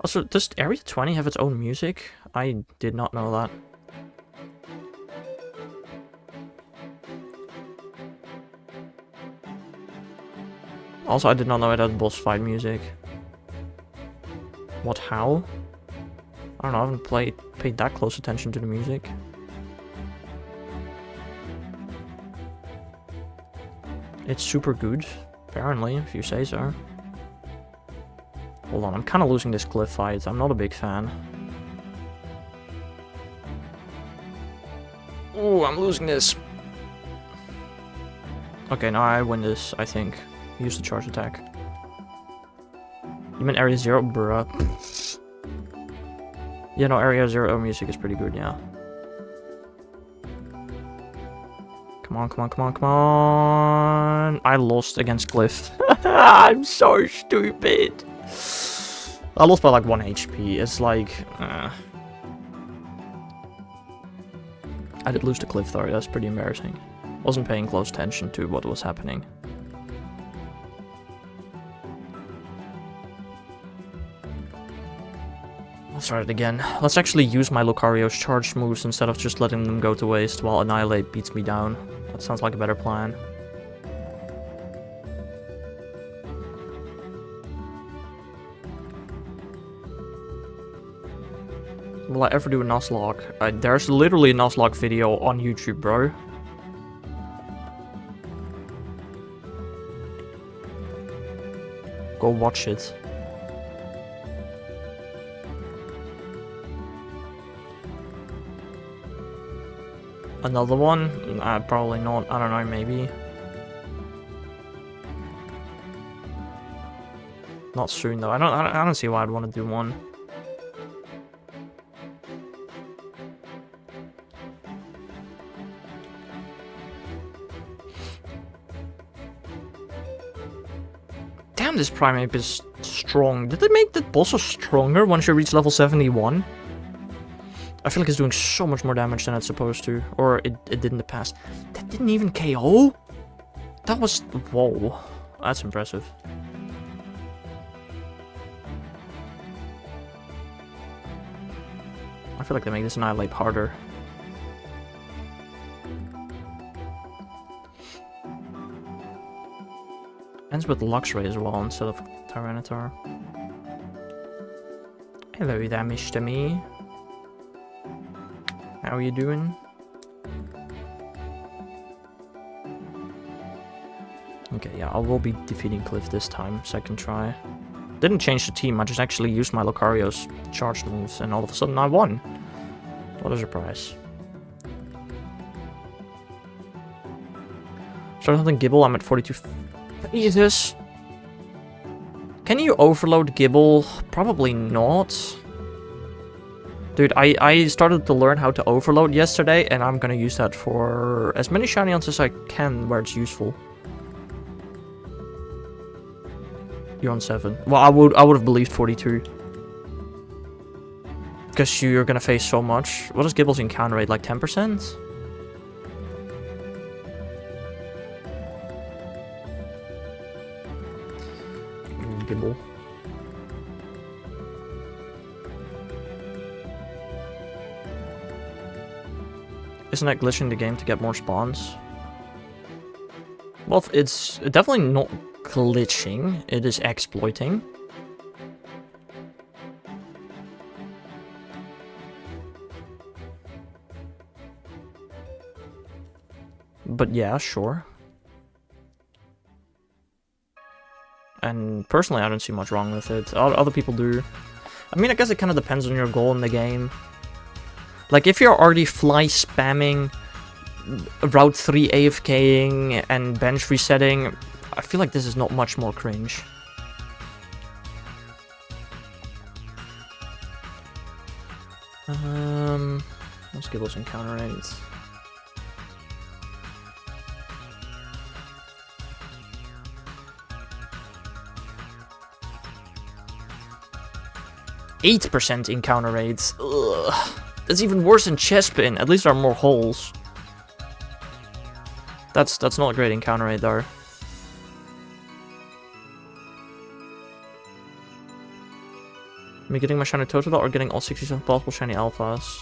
Also, does Area 20 have its own music? I did not know that. Also, I did not know it had boss fight music. What, how? I don't know, I haven't paid that close attention to the music. It's super good, apparently, if you say so. Hold on, I'm kind of losing this cliff fight. I'm not a big fan. Ooh, I'm losing this. Okay, now I win this, I think. Use the charge attack. You mean Area 0? Bruh. Yeah, no, Area 0 music is pretty good, yeah. Come on, come on, come on, come on. I lost against Cliff. I'm so stupid. I lost by like 1 HP. It's like... I did lose to Cliff though, that's pretty embarrassing. Wasn't paying close attention to what was happening. Let's try it again. Let's actually use my Lucario's charge moves instead of just letting them go to waste while Annihilate beats me down. That sounds like a better plan. Will I ever do a Nuzlocke? There's literally a Nuzlocke video on YouTube, bro. Go watch it. Another one? Probably not. I don't know, maybe. Not soon though. I don't see why I'd want to do one. Damn, this Primeape is strong. Did they make the boss stronger once you reach level 71? I feel like it's doing so much more damage than it's supposed to. Or it did in the past. That didn't even KO? That was... Whoa. That's impressive. I feel like they make this Annihilate harder. Ends with Luxray as well instead of Tyranitar. Hello there, Mr. Me. How are you doing? Okay, yeah, I will be defeating Cliff this time, second try. Didn't change the team, I just actually used my Lucario's charge moves, and all of a sudden I won. What a surprise. Start hunting Gimmighoul, I'm at 42. Jesus! Can you overload Gimmighoul? Probably not. Dude, I started to learn how to overload yesterday, and I'm gonna use that for as many shiny hunts as I can where it's useful. You're on 7. Well, I would have believed 42. Because you're gonna face so much. What is Gibble's encounter rate? Like 10%? Gimmighoul. Isn't that glitching the game to get more spawns? Well, it's definitely not glitching. It is exploiting. But yeah, sure. And personally, I don't see much wrong with it. Other people do. I mean, I guess it kind of depends on your goal in the game. Like, if you're already fly spamming, Route 3 AFKing, and bench resetting, I feel like this is not much more cringe. Let's give those encounter rates. %8% encounter rates. Ugh. That's even worse than Chespin. At least there are more holes. That's not a great encounter rate though. Am I getting my shiny Totodile or getting all 67 possible shiny alphas?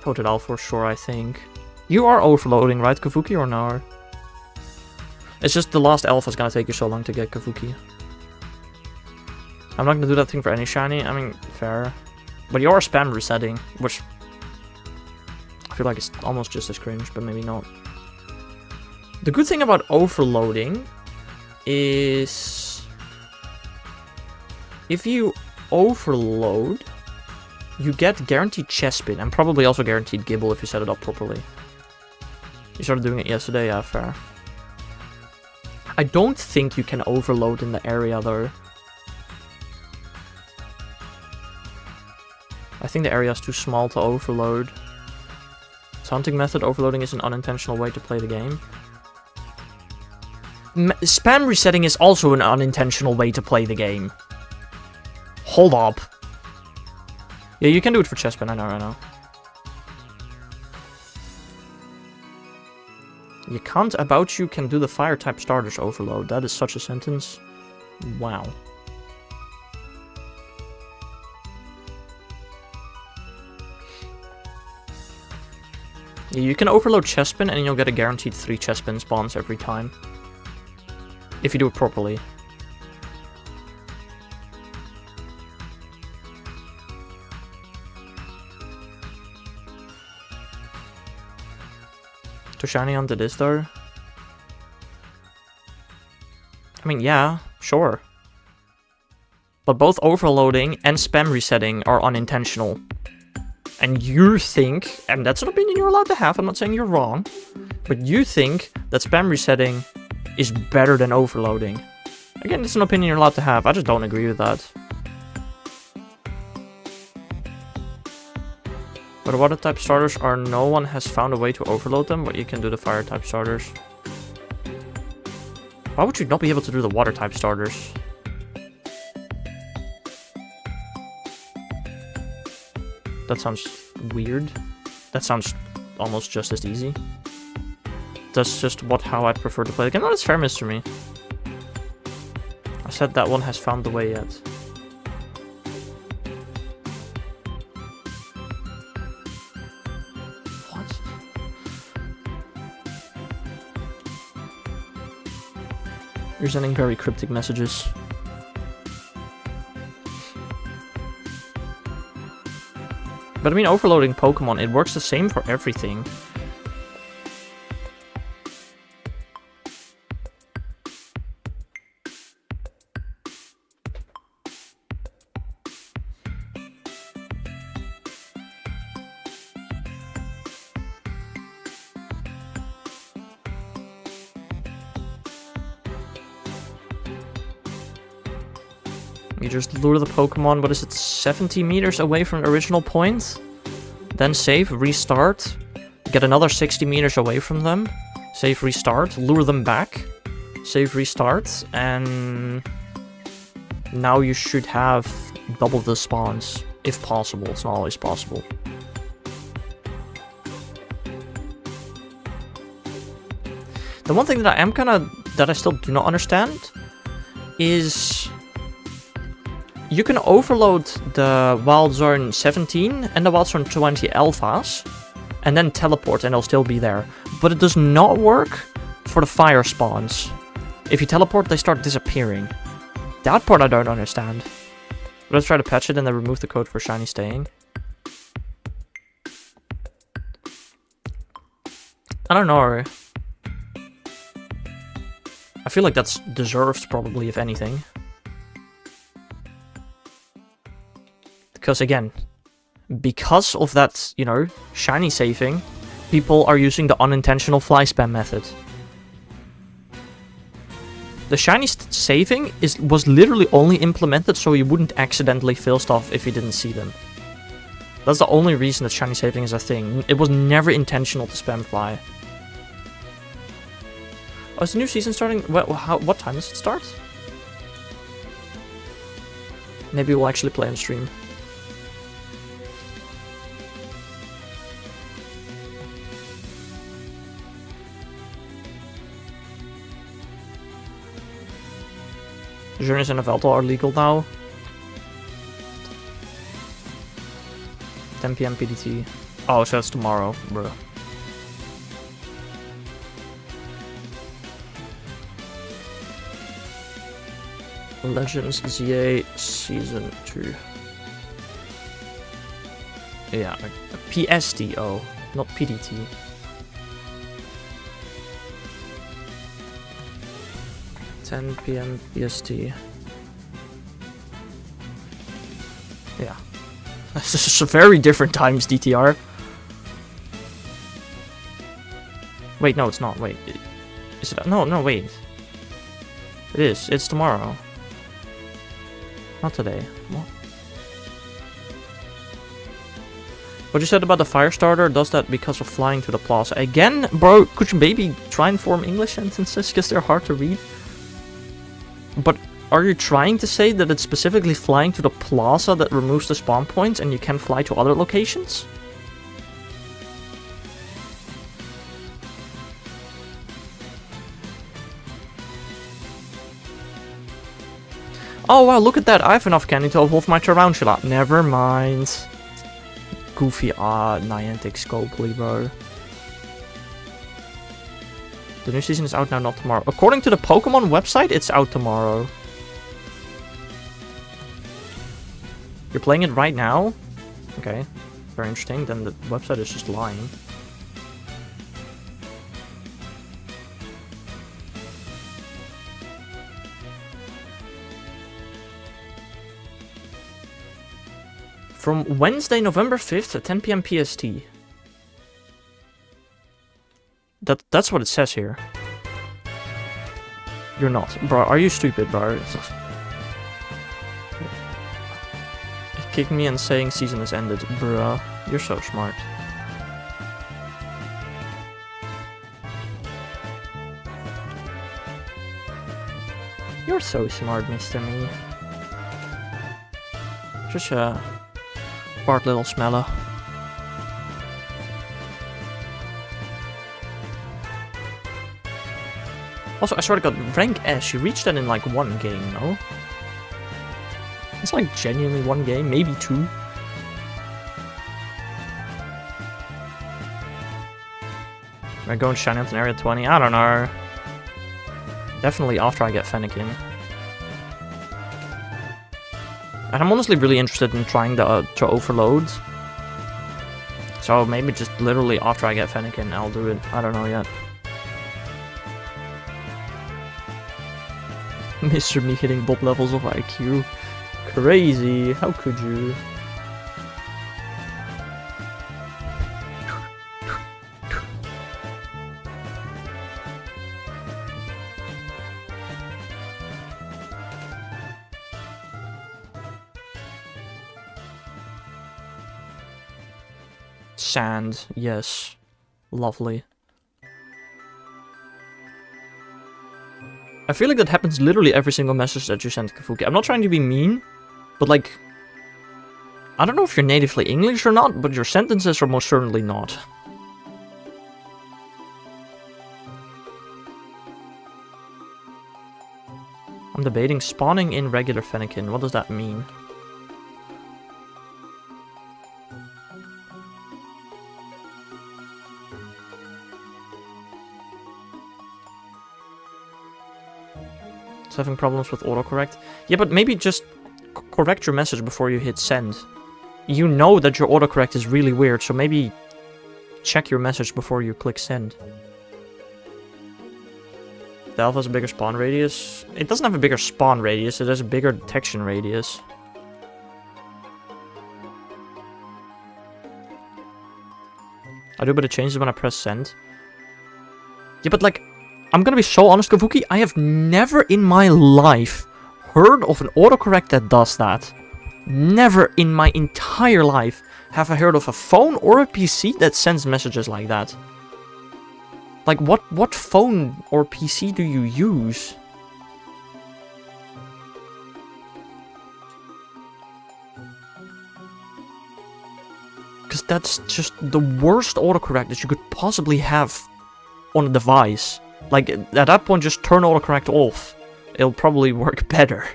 Totodile for sure, I think. You are overloading, right, Kafuki, or no? It's just the last alpha is gonna take you so long to get Kafuki. I'm not gonna do that thing for any shiny. I mean, fair. But you are spam resetting, which I feel like it's almost just as cringe, but maybe not. The good thing about overloading is if you overload, you get guaranteed Chespin and probably also guaranteed Gimmighoul if you set it up properly. You started doing it yesterday, yeah, fair. I don't think you can overload in the area though. I think the area is too small to overload. Hunting method overloading is an unintentional way to play the game. Spam resetting is also an unintentional way to play the game. Hold up. Yeah, you can do it for Chespin, I know. You can't about you can do the fire type starters overload. That is such a sentence. Wow. Yeah, you can overload Chespin and you'll get a guaranteed 3 Chespin spawns every time. If you do it properly. To shiny onto this though? I mean, yeah, sure. But both overloading and spam resetting are unintentional. And you think, and that's an opinion you're allowed to have, I'm not saying you're wrong, but you think that spam resetting is better than overloading. Again, it's an opinion you're allowed to have, I just don't agree with that. But water type starters are no one has found a way to overload them, but you can do the fire type starters. Why would you not be able to do the water type starters? That sounds weird. That sounds almost just as easy. That's just how I'd prefer to play the game. No, that's fair, Mr. Me. I said that one has found the way yet. What? You're sending very cryptic messages. But I mean, overloading Pokemon, it works the same for everything. You just lure the Pokemon, what is it, 70 meters away from the original point? Then save, restart, get another 60 meters away from them, save, restart, lure them back, save, restart, and now you should have double the spawns, if possible. It's not always possible. The one thing that I still do not understand is you can overload the Wild Zone 17 and the Wild Zone 20 alphas and then teleport and it'll still be there. But it does not work for the fire spawns. If you teleport, they start disappearing. That part I don't understand. Let's try to patch it and then remove the code for shiny staying. I don't know. I feel like that's deserved, probably, if anything. Because, again, because of that, you know, shiny saving, people are using the unintentional fly spam method. The shiny saving was literally only implemented so you wouldn't accidentally fill stuff if you didn't see them. That's the only reason that shiny saving is a thing. It was never intentional to spam fly. Oh, is the new season starting? What time does it start? Maybe we'll actually play on stream. Journeys in Veltal are legal now. 10 PM PDT. Oh, so that's tomorrow, bro. Legends ZA Season 2. Yeah, PSTO, not PDT. (10 PM PST). Yeah. This is very different times, DTR. Wait, no, it's not. Wait. Is it? No, wait. It is. It's tomorrow. Not today. What? What you said about the fire starter does that because of flying to the plaza. Again, bro, could you maybe try and form English sentences because they're hard to read? But are you trying to say that it's specifically flying to the plaza that removes the spawn points and you can fly to other locations? Oh wow, look at that, I have enough candy to evolve my Tarantula. Never mind. Goofy, Niantic Scopely, bro. The new season is out now, not tomorrow. According to the Pokemon website, it's out tomorrow. You're playing it right now? Okay, very interesting. Then the website is just lying. From Wednesday, November 5th at 10 PM PST. That's what it says here. You're not. Bro, are you stupid, bro? It kicked me and saying season has ended. Bruh, you're so smart. You're so smart, Mr. Me. Just a smart little smeller. Also, I swear to god, rank S, you reached that in like one game, no? It's like genuinely one game, maybe two. Am I going shiny up in area 20? I don't know. Definitely after I get Fennekin. And I'm honestly really interested in trying to overload. So maybe just literally after I get Fennekin, I'll do it. I don't know yet. Mr. Me hitting Bob levels of IQ. Crazy. How could you? Sand, yes. Lovely. I feel like that happens literally every single message that you send to Kafuki. I'm not trying to be mean, but like, I don't know if you're natively English or not, but your sentences are most certainly not. I'm debating spawning in regular Fennekin. What does that mean? It's having problems with autocorrect. Yeah, but maybe just correct your message before you hit send. You know that your autocorrect is really weird, so maybe check your message before you click send. The alpha has a bigger spawn radius. It doesn't have a bigger spawn radius, it has a bigger detection radius. I do a bit of changes when I press send. Yeah, but like, I'm gonna be so honest, Kavuki, I have never in my life heard of an autocorrect that does that. Never in my entire life have I heard of a phone or a PC that sends messages like that. Like, what phone or PC do you use? Because that's just the worst autocorrect that you could possibly have on a device. Like, at that point, just turn autocorrect off. It'll probably work better.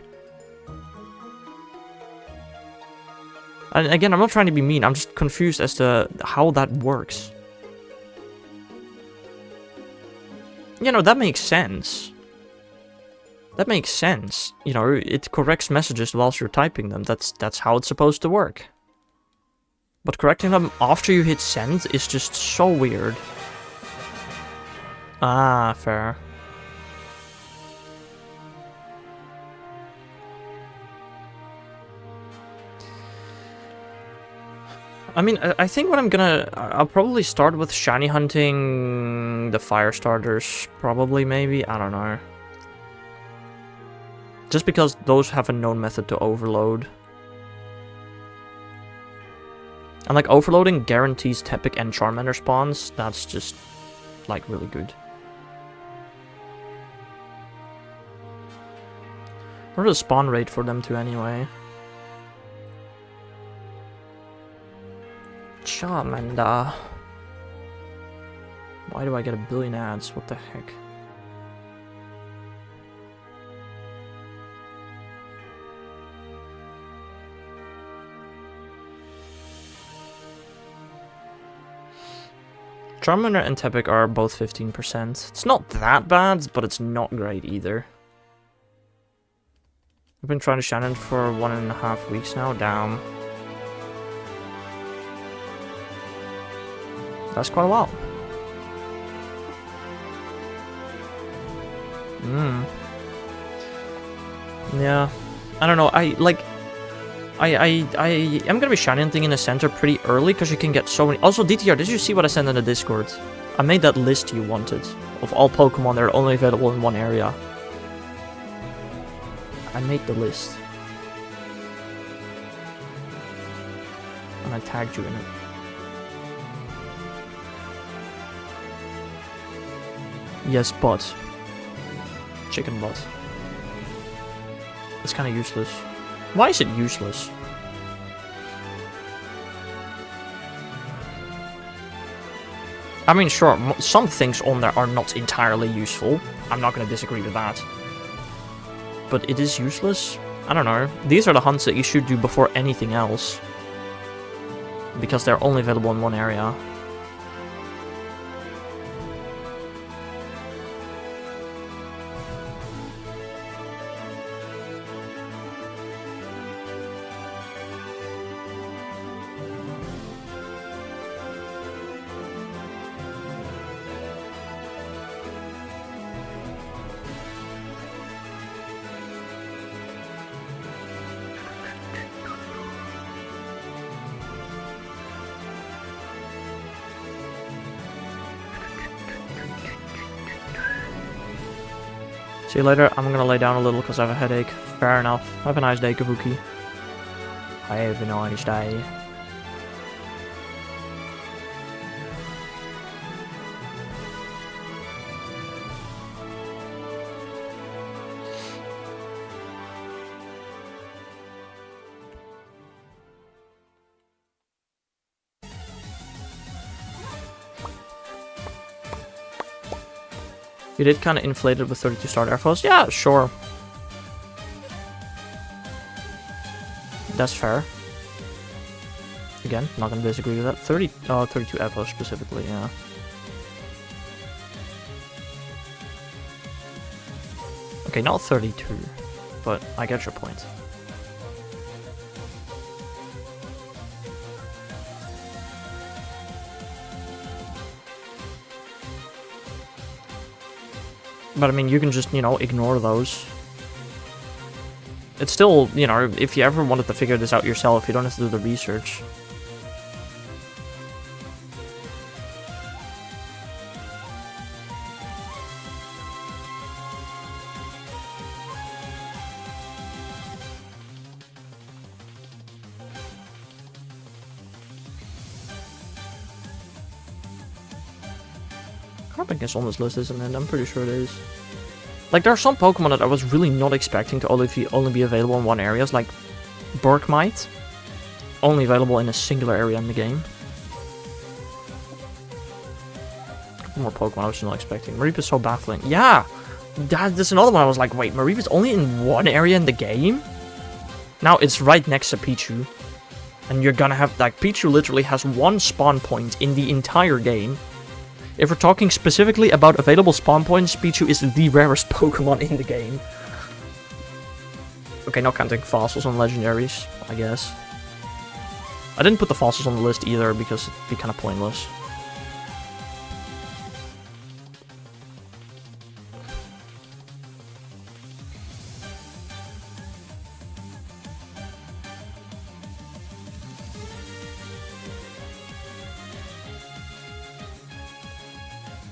And again, I'm not trying to be mean, I'm just confused as to how that works. You know, that makes sense. That makes sense. You know, it corrects messages whilst you're typing them. That's how it's supposed to work. But correcting them after you hit send is just so weird. Ah, fair. I mean, I think what I'll probably start with shiny hunting the fire starters, probably, maybe, I don't know. Just because those have a known method to overload. And like, overloading guarantees Tepic and Charmander spawns, that's just, like, really good. What is the spawn rate for them too, anyway? Charmander. Why do I get a billion ads? What the heck? Charmander and Tepic are both 15%. It's not that bad, but it's not great either. I've been trying to Shannon for 1.5 weeks now. Damn. That's quite a while. Yeah. I don't know. I'm gonna be shiny hunting in the center pretty early because you can get so many. Also, DTR, did you see what I sent in the Discord? I made that list you wanted of all Pokemon that are only available in one area. I made the list. And I tagged you in it. Yes, but. Chicken butt. It's kind of useless. Why is it useless? I mean, sure, some things on there are not entirely useful. I'm not going to disagree with that. But it is useless? I don't know. These are the hunts that you should do before anything else. Because they're only available in one area. See you later. I'm gonna lay down a little because I have a headache. Fair enough. Have a nice day, Kabuki. Have a nice day. You did kind of inflate it with 32 star airfoils? Yeah, sure. That's fair. Again, not gonna disagree with that. 32 airfoils specifically, yeah. Okay, not 32, but I get your point. But I mean, you can just, you know, ignore those. It's still, you know, if you ever wanted to figure this out yourself, you don't have to do the research. I don't think it's on this list, isn't it? I'm pretty sure it is. Like, there are some Pokemon that I was really not expecting to only be available in one area, like Berkmite. Only available in a singular area in the game. A couple more Pokemon I was not expecting. Mareepa's so baffling. Yeah! That's another one I was like, wait, Mareepa's only in one area in the game? Now it's right next to Pichu. And you're gonna have, like, Pichu literally has one spawn point in the entire game. If we're talking specifically about available spawn points, Pichu is the rarest Pokemon in the game. Okay, not counting fossils and legendaries, I guess. I didn't put the fossils on the list either because it'd be kind of pointless.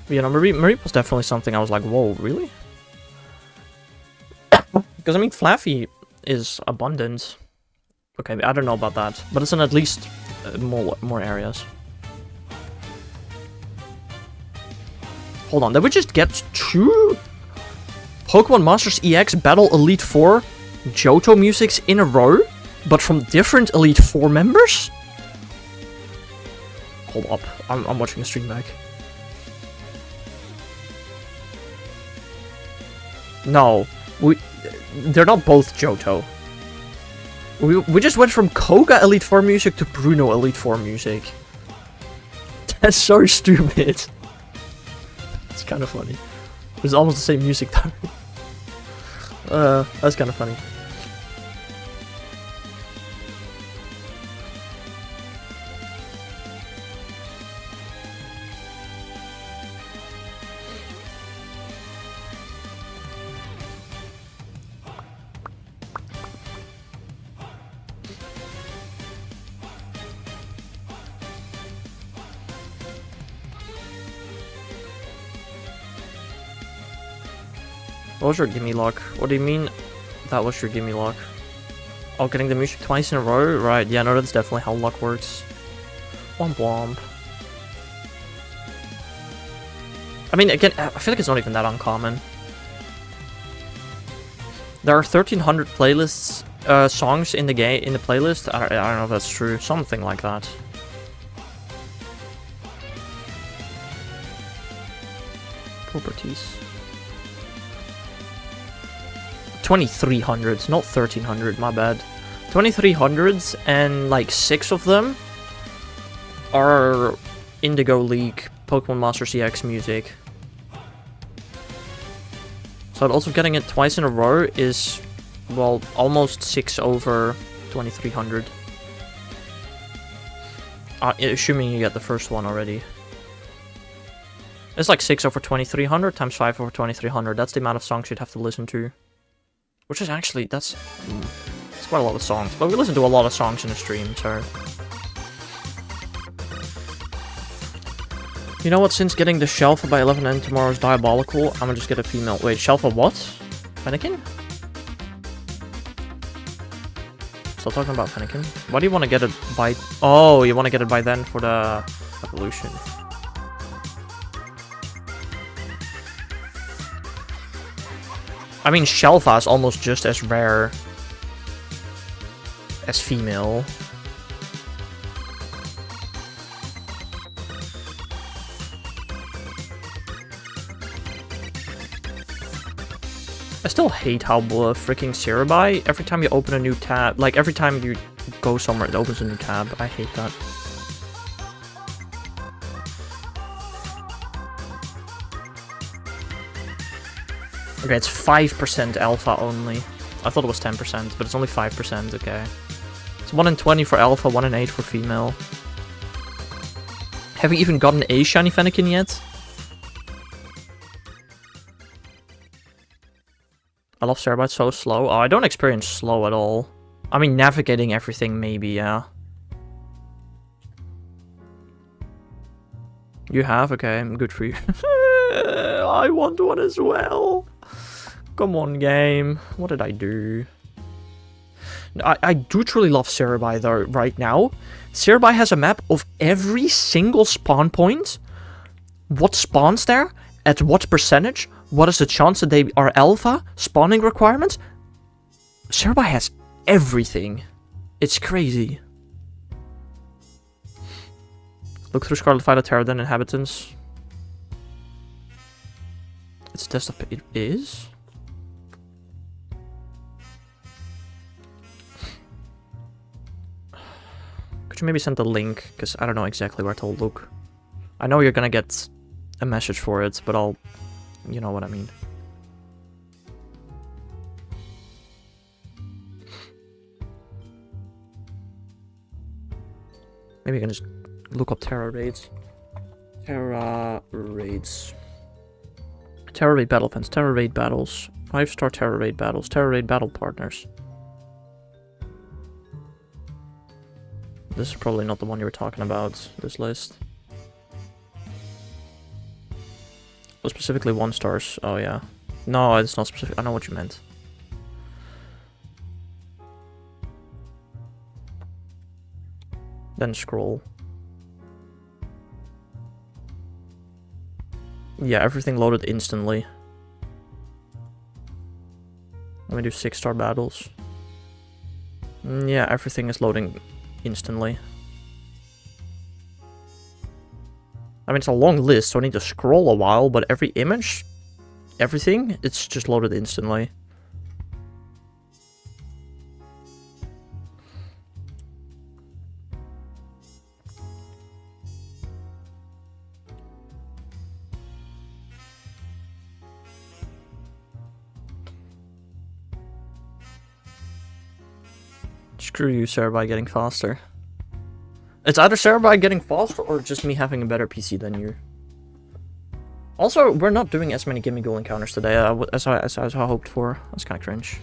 You know, Mareep was definitely something I was like, whoa, really? Because, I mean, Flaffy is abundant. Okay, I don't know about that. But it's in at least more areas. Hold on, did we just get 2 Pokemon Masters EX Battle Elite 4 Johto musics in a row? But from different Elite 4 members? Hold up, I'm watching the stream back. No, they're not both Johto. We just went from Koga Elite 4 music to Bruno Elite 4 music. That's so stupid. It's kind of funny. It's almost the same music though. That's kind of funny. What was your gimme lock? What do you mean that was your gimme lock? Oh, getting the music twice in a row? Right, yeah, no, that's definitely how luck works. Womp womp. I mean, again, I feel like it's not even that uncommon. There are 1,300 playlists, songs in the game, in the playlist. I don't know if that's true. Something like that. Properties. 2,300s, not 1,300, my bad. 2,300s, and like 6 of them are Indigo League Pokemon Master CX music. So also getting it twice in a row is, well, almost 6 over 2,300. Assuming you get the first one already. It's like 6 over 2,300 times 5 over 2,300. That's the amount of songs you'd have to listen to. Which is actually, that's quite a lot of songs. But we listen to a lot of songs in the stream, so... You know what, since getting the Shelfa by 11 and tomorrow is diabolical, I'm gonna just get a female. Wait, Shelfa what? Fennekin? Still talking about Fennekin? Why do you want to get it by... Oh, you want to get it by then for the evolution. I mean, Shelfa is almost just as rare as female. I still hate how freaking Cerebi, every time you open a new tab, like every time you go somewhere it opens a new tab. I hate that. Okay, it's 5% alpha only. I thought it was 10%, but it's only 5%, okay. It's 1 in 20 for alpha, 1 in 8 for female. Have we even gotten a shiny Fennekin yet? I love Cerebi, it's so slow. Oh, I don't experience slow at all. I mean, navigating everything, maybe, yeah. You have? Okay, good for you. I want one as well. Come on, game. What did I do? I do truly love Cerebi, though, right now. Cerebi has a map of every single spawn point. What spawns there? At what percentage? What is the chance that they are alpha? Spawning requirements? Cerebi has everything. It's crazy. Look through Scarlet Violet Terradon inhabitants. It's a test of... It is? Could you maybe send the link? Because I don't know exactly where to look. I know you're gonna get a message for it, but I'll... You know what I mean. Maybe you can just look up Terra raids. Terra raids. Terra raid battle fence. Terra raid battles. 5-star Terra raid battles. Terra raid battle partners. This is probably not the one you were talking about, this list. Oh, specifically 1-stars. Oh, yeah. No, it's not specific. I know what you meant. Then scroll. Yeah, everything loaded instantly. Let me do 6-star battles. Yeah, everything is loading instantly. I mean, it's a long list, so I need to scroll a while, but every image, everything, it's just loaded instantly. Screw you, Cerebi getting faster. It's either Cerebi getting faster or just me having a better PC than you. Also, we're not doing as many Gimmighoul encounters today as I hoped for. That's kind of cringe.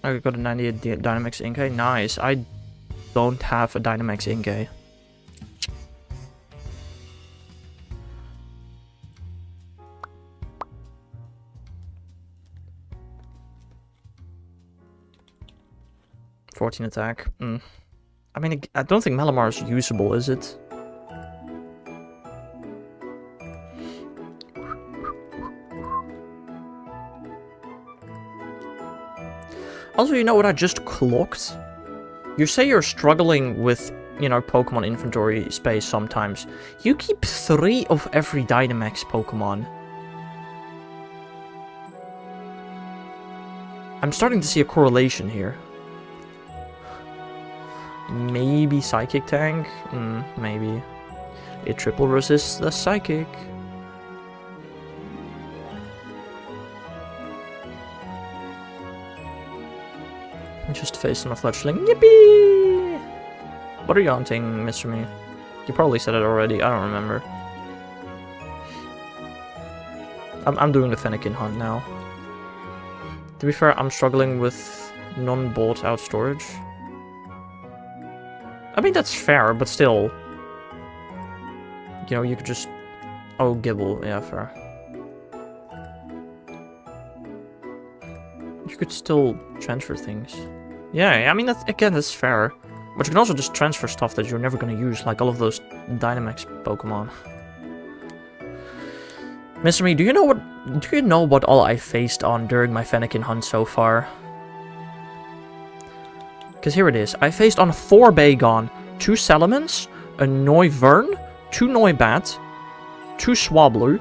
I got a 98 Dynamax Inkay. Nice. I don't have a Dynamax Inkay. .14 attack. I mean, I don't think Malamar is usable, is it? Also, you know what I just clocked? You say you're struggling with, you know, Pokemon inventory space sometimes. You keep 3 of every Dynamax Pokemon. I'm starting to see a correlation here. Maybe Psychic Tank? Maybe. It triple resists the Psychic. Just face on a fledgling. Yippee! What are you hunting, Mr. Me? You probably said it already. I don't remember. I'm doing the Fennekin hunt now. To be fair, I'm struggling with non-bought out storage. I mean, that's fair, but still. You know, you could just... Oh, Gimmighoul. Yeah, fair. You could still transfer things. Yeah, I mean, that's fair. But you can also just transfer stuff that you're never going to use, like all of those Dynamax Pokemon. Mr. Me, do you know what all I faced on during my Fennekin hunt so far? Because here it is. I faced on 4 Bagon, 2 Salamence, a Noivern, 2 Noibat, 2 Swablu,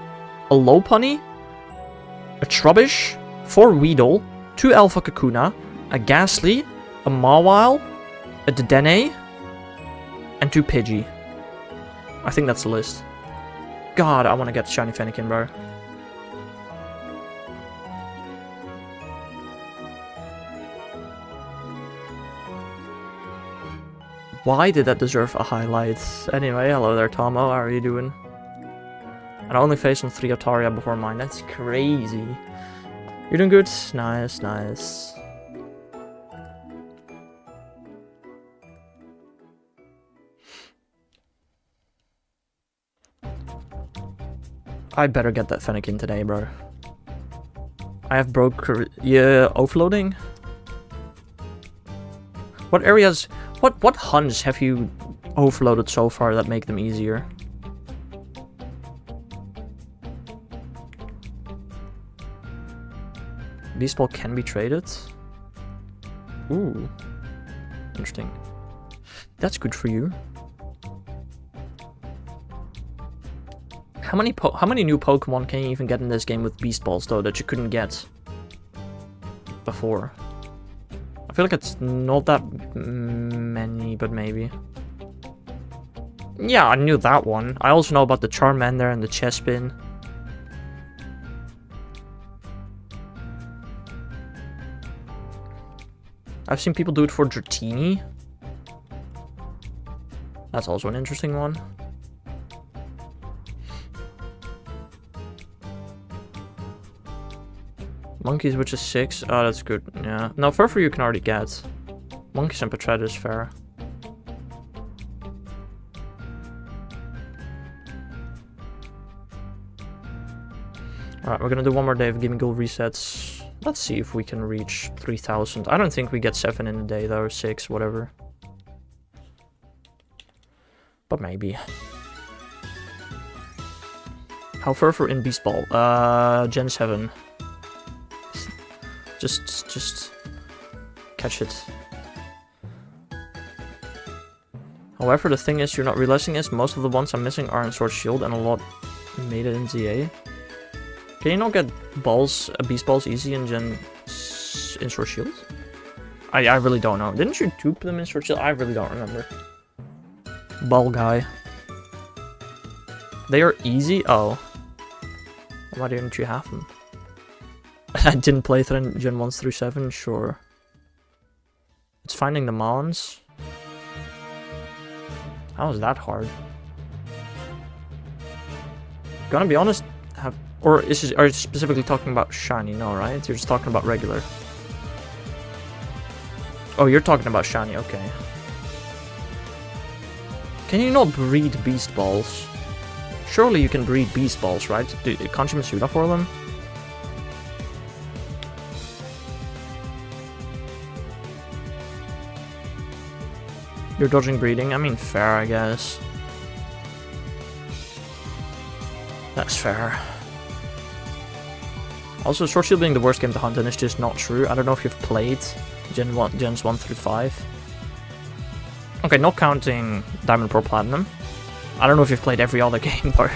a Lopunny, a Trubbish, 4 Weedle, 2 Alpha Kakuna, a Ghastly, a Mawile, a Dedenne, and 2 Pidgey. I think that's the list. God, I want to get Shiny Fennekin, bro. Why did that deserve a highlight? Anyway, hello there, Tomo. How are you doing? And I only faced on 3 Otaria before mine. That's crazy. You're doing good? Nice, nice. I better get that Fennekin today, bro. I have overloading? What areas... What hunts have you overloaded so far that make them easier? Beast Ball can be traded? Ooh. Interesting. That's good for you. How many new Pokemon can you even get in this game with Beast Balls, though, that you couldn't get before? I feel like it's not that many, but maybe. Yeah, I knew that one. I also know about the Charmander and the Chespin. I've seen people do it for Dratini. That's also an interesting one. Monkeys, which is 6. Oh, that's good. Yeah. No, Furfrou you can already get. Monkeys and Patrat is fair. Alright, we're gonna do one more day of Gimmighoul resets. Let's see if we can reach 3,000. I don't think we get 7 in a day though, or 6, whatever. But maybe. How Furfrou in Beast Ball? Gen 7. Just catch it. However, the thing is, you're not realizing is most of the ones I'm missing are in Sword Shield, and a lot made it in ZA. Can you not get Beast Balls easy in Sword Shield? I really don't know. Didn't you dupe them in Sword Shield? I really don't remember. Ball guy. They are easy? Oh. Why didn't you have them? I didn't play through Gen 1 through 7, sure. It's finding the Mons. How is that hard? Gonna be honest, are you specifically talking about shiny? No, right? You're just talking about regular. Oh, you're talking about shiny, okay. Can you not breed Beast Balls? Surely you can breed Beast Balls, right? Can't you Masuda for them? You're dodging breeding? I mean, fair, I guess. That's fair. Also, Sword Shield being the worst game to hunt in is just not true. I don't know if you've played Gens 1 through 5. Okay, not counting Diamond, Pearl, Platinum. I don't know if you've played every other game, though.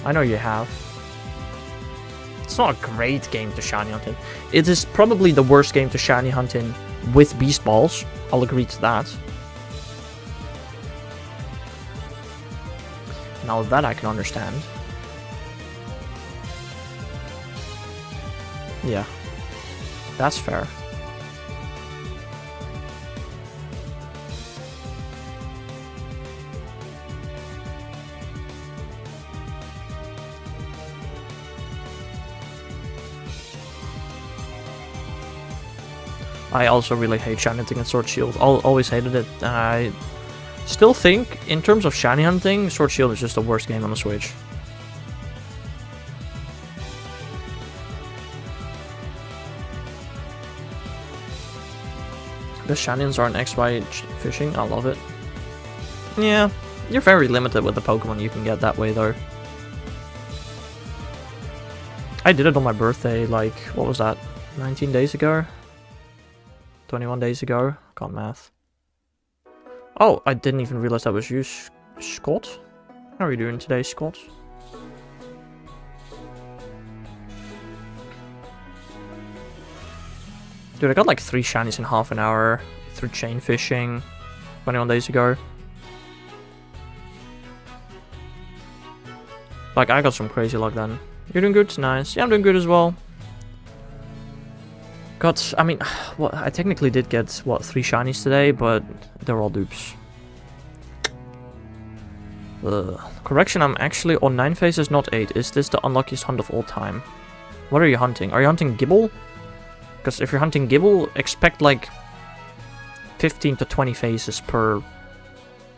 I know you have. It's not a great game to shiny hunt in. It is probably the worst game to shiny hunt in with Beast Balls. I'll agree to that. Now that I can understand. Yeah. That's fair. I also really hate shiny hunting and Sword Shield. Always hated it. I still think, in terms of shiny hunting, Sword Shield is just the worst game on the Switch. The Shanians are an XY fishing. I love it. Yeah, you're very limited with the Pokemon you can get that way, though. I did it on my birthday, like, what was that? 19 days ago? 21 days ago? Can't math. Oh, I didn't even realize that was you, Scott. How are you doing today, Scott? Dude, I got like 3 shinies in half an hour through chain fishing 21 days ago. Like, I got some crazy luck then. You're doing good? Nice. Yeah, I'm doing good as well. Got, I mean, well, I technically did get, what, 3 shinies today, but they're all dupes. Correction, I'm actually on 9 phases, not 8. Is this the unluckiest hunt of all time? What are you hunting? Are you hunting Gimmighoul? Because if you're hunting Gimmighoul, expect like 15 to 20 phases per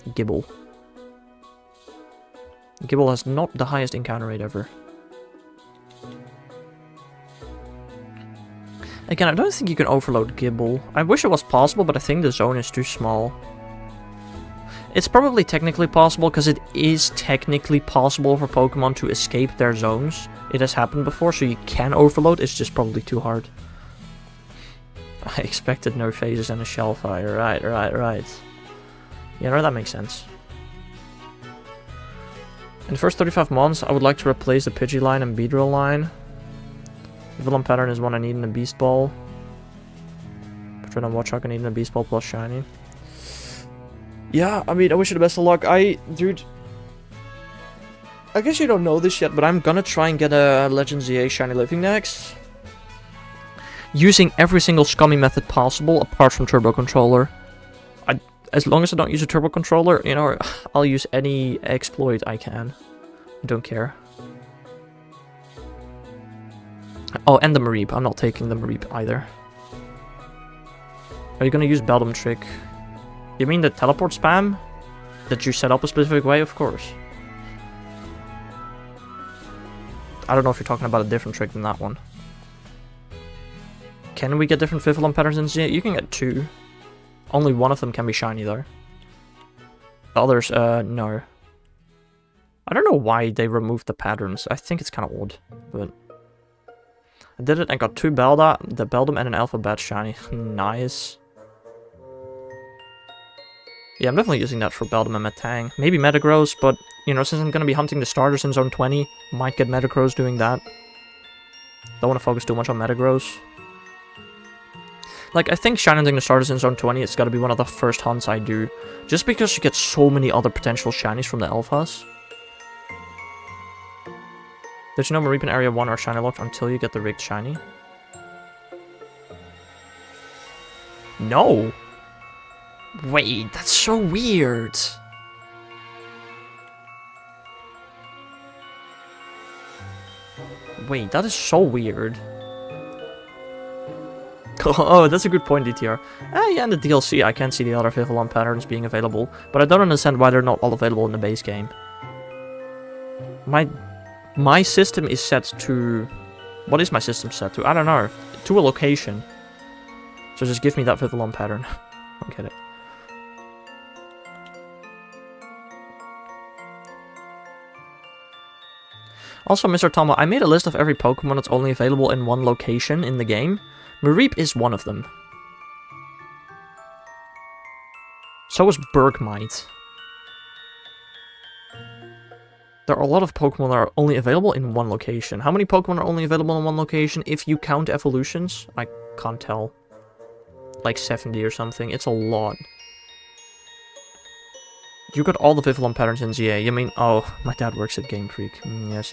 Gimmighoul. Gimmighoul has not the highest encounter rate ever. Again, I don't think you can overload Gimmighoul. I wish it was possible, but I think the zone is too small. It's probably technically possible, because it is technically possible for Pokemon to escape their zones. It has happened before, so you can overload, it's just probably too hard. I expected no phases and a shell fire. Right. Yeah, no, that makes sense. In the first 35 months, I would like to replace the Pidgey line and Beedrill line. The Villain pattern is one I need in a Beast Ball. Patron and Watchhawk I need in a Beast Ball plus Shiny. Yeah, I mean, I wish you the best of luck. Dude, I guess you don't know this yet, but I'm gonna try and get a Legend ZA Shiny Living Dex. Using every single scummy method possible, apart from Turbo Controller. As long as I don't use a Turbo Controller, you know, I'll use any exploit I can. I don't care. Oh, and the Mareep. I'm not taking the Mareep either. Are you gonna use Beldum Trick? You mean the teleport spam? That you set up a specific way? Of course. I don't know if you're talking about a different trick than that one. Can we get different Vivillon patterns in ZA? You can get 2. Only one of them can be shiny though. The others, no. I don't know why they removed the patterns. I think it's kind of odd, but... I did it and got 2 the Beldum and an Alphabet shiny. Nice. Yeah, I'm definitely using that for Beldum and Metang. Maybe Metagross, but, you know, since I'm going to be hunting the starters in Zone 20, might get Metagross doing that. Don't want to focus too much on Metagross. Like, I think hunting the starters in Zone 20, it's got to be one of the first hunts I do. Just because you get so many other potential shinies from the Alphas. Did you know Mareep in Area 1 are shiny locked until you get the rigged shiny? No! Wait, that's so weird. Wait, that is so weird. Oh, that's a good point, DTR. Yeah, in the DLC, I can see the other Vivillon patterns being available, but I don't understand why they're not all available in the base game. My system is set to... What is my system set to? I don't know. To a location. So just give me that Vivillon pattern. I don't get it. Also, Mr. Tomo, I made a list of every Pokemon that's only available in one location in the game. Mareep is one of them. So is Bergmite. There are a lot of Pokemon that are only available in one location. How many Pokemon are only available in one location if you count evolutions? I can't tell. Like 70 or something. It's a lot. You got all the Vivillon patterns in ZA. You mean, oh, my dad works at Game Freak. Yes.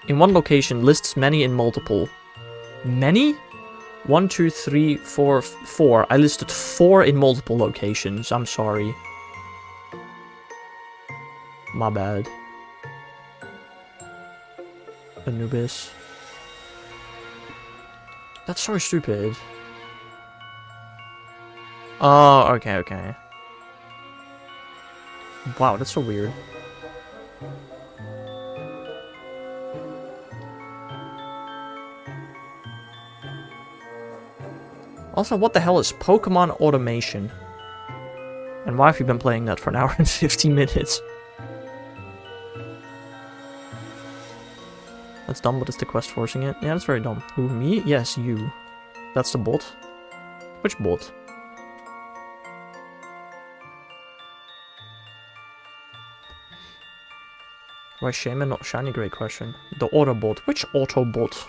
In one location, lists many in multiple. Many? 1, 2, 3, 4, 4. I listed 4 in multiple locations. I'm sorry. My bad. Anubis. That's so stupid. Oh, okay. Wow, that's so weird. Also, what the hell is Pokemon Automation? And why have you been playing that for an hour and 50 minutes? That's dumb, but it's the quest forcing it. Yeah, that's very dumb. Who, me? Yes, you. That's the bot. Which bot? Why Shaymin not shiny? Great question. The Autobot. Which Autobot?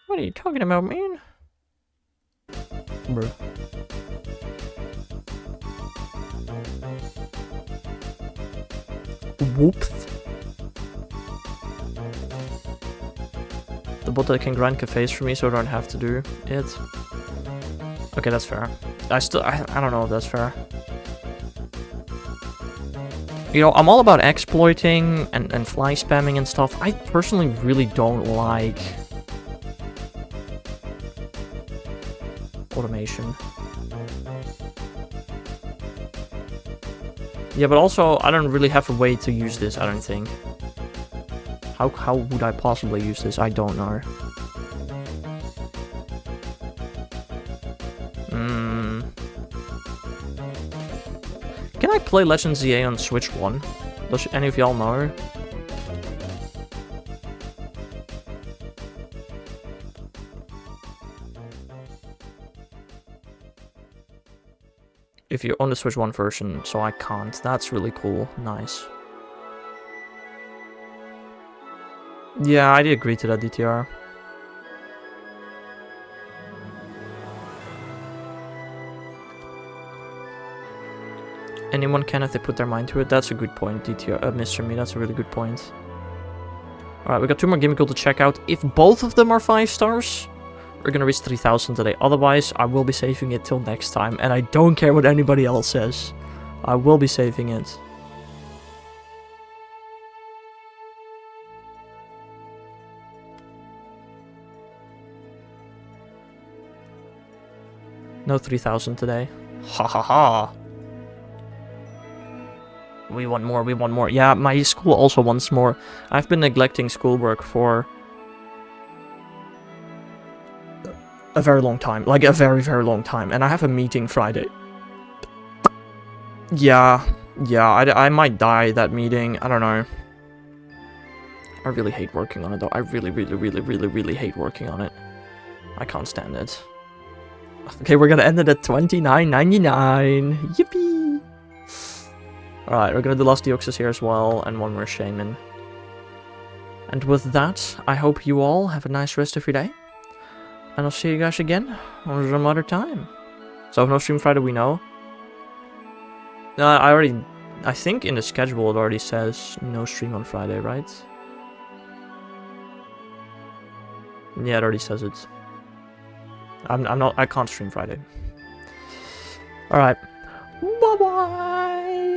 What are you talking about, man? Bro. Whoops. The bot that can grind cafes for me so I don't have to do it. Okay, that's fair. I don't know if that's fair. You know, I'm all about exploiting and fly spamming and stuff. I personally really don't like automation. Yeah, but also, I don't really have a way to use this, I don't think. How would I possibly use this? I don't know. Can I play Legends ZA on Switch 1? Does any of y'all know? If you're on the Switch 1 version, so I can't. That's really cool. Nice. Yeah, I did agree to that, DTR. Anyone can if they put their mind to it. That's a good point, DTR. Mr. Me, that's a really good point. Alright, we got 2 more Gimmighoul to check out. If both of them are 5 stars, we're gonna reach 3,000 today. Otherwise, I will be saving it till next time. And I don't care what anybody else says. I will be saving it. No 3,000 today. Ha ha ha. We want more, we want more. Yeah, my school also wants more. I've been neglecting schoolwork for a very long time. Like, a very, very long time. And I have a meeting Friday. Yeah, I might die that meeting. I don't know. I really hate working on it, though. I really hate working on it. I can't stand it. Okay, we're gonna end it at $29.99. Yippee! Alright, we're gonna do last Deoxys here as well, and 1 more Shaymin. And with that, I hope you all have a nice rest of your day. And I'll see you guys again some other time. So, no stream Friday, we know. I think in the schedule it already says no stream on Friday, right? Yeah, it already says it. I can't stream Friday. Alright. Bye-bye!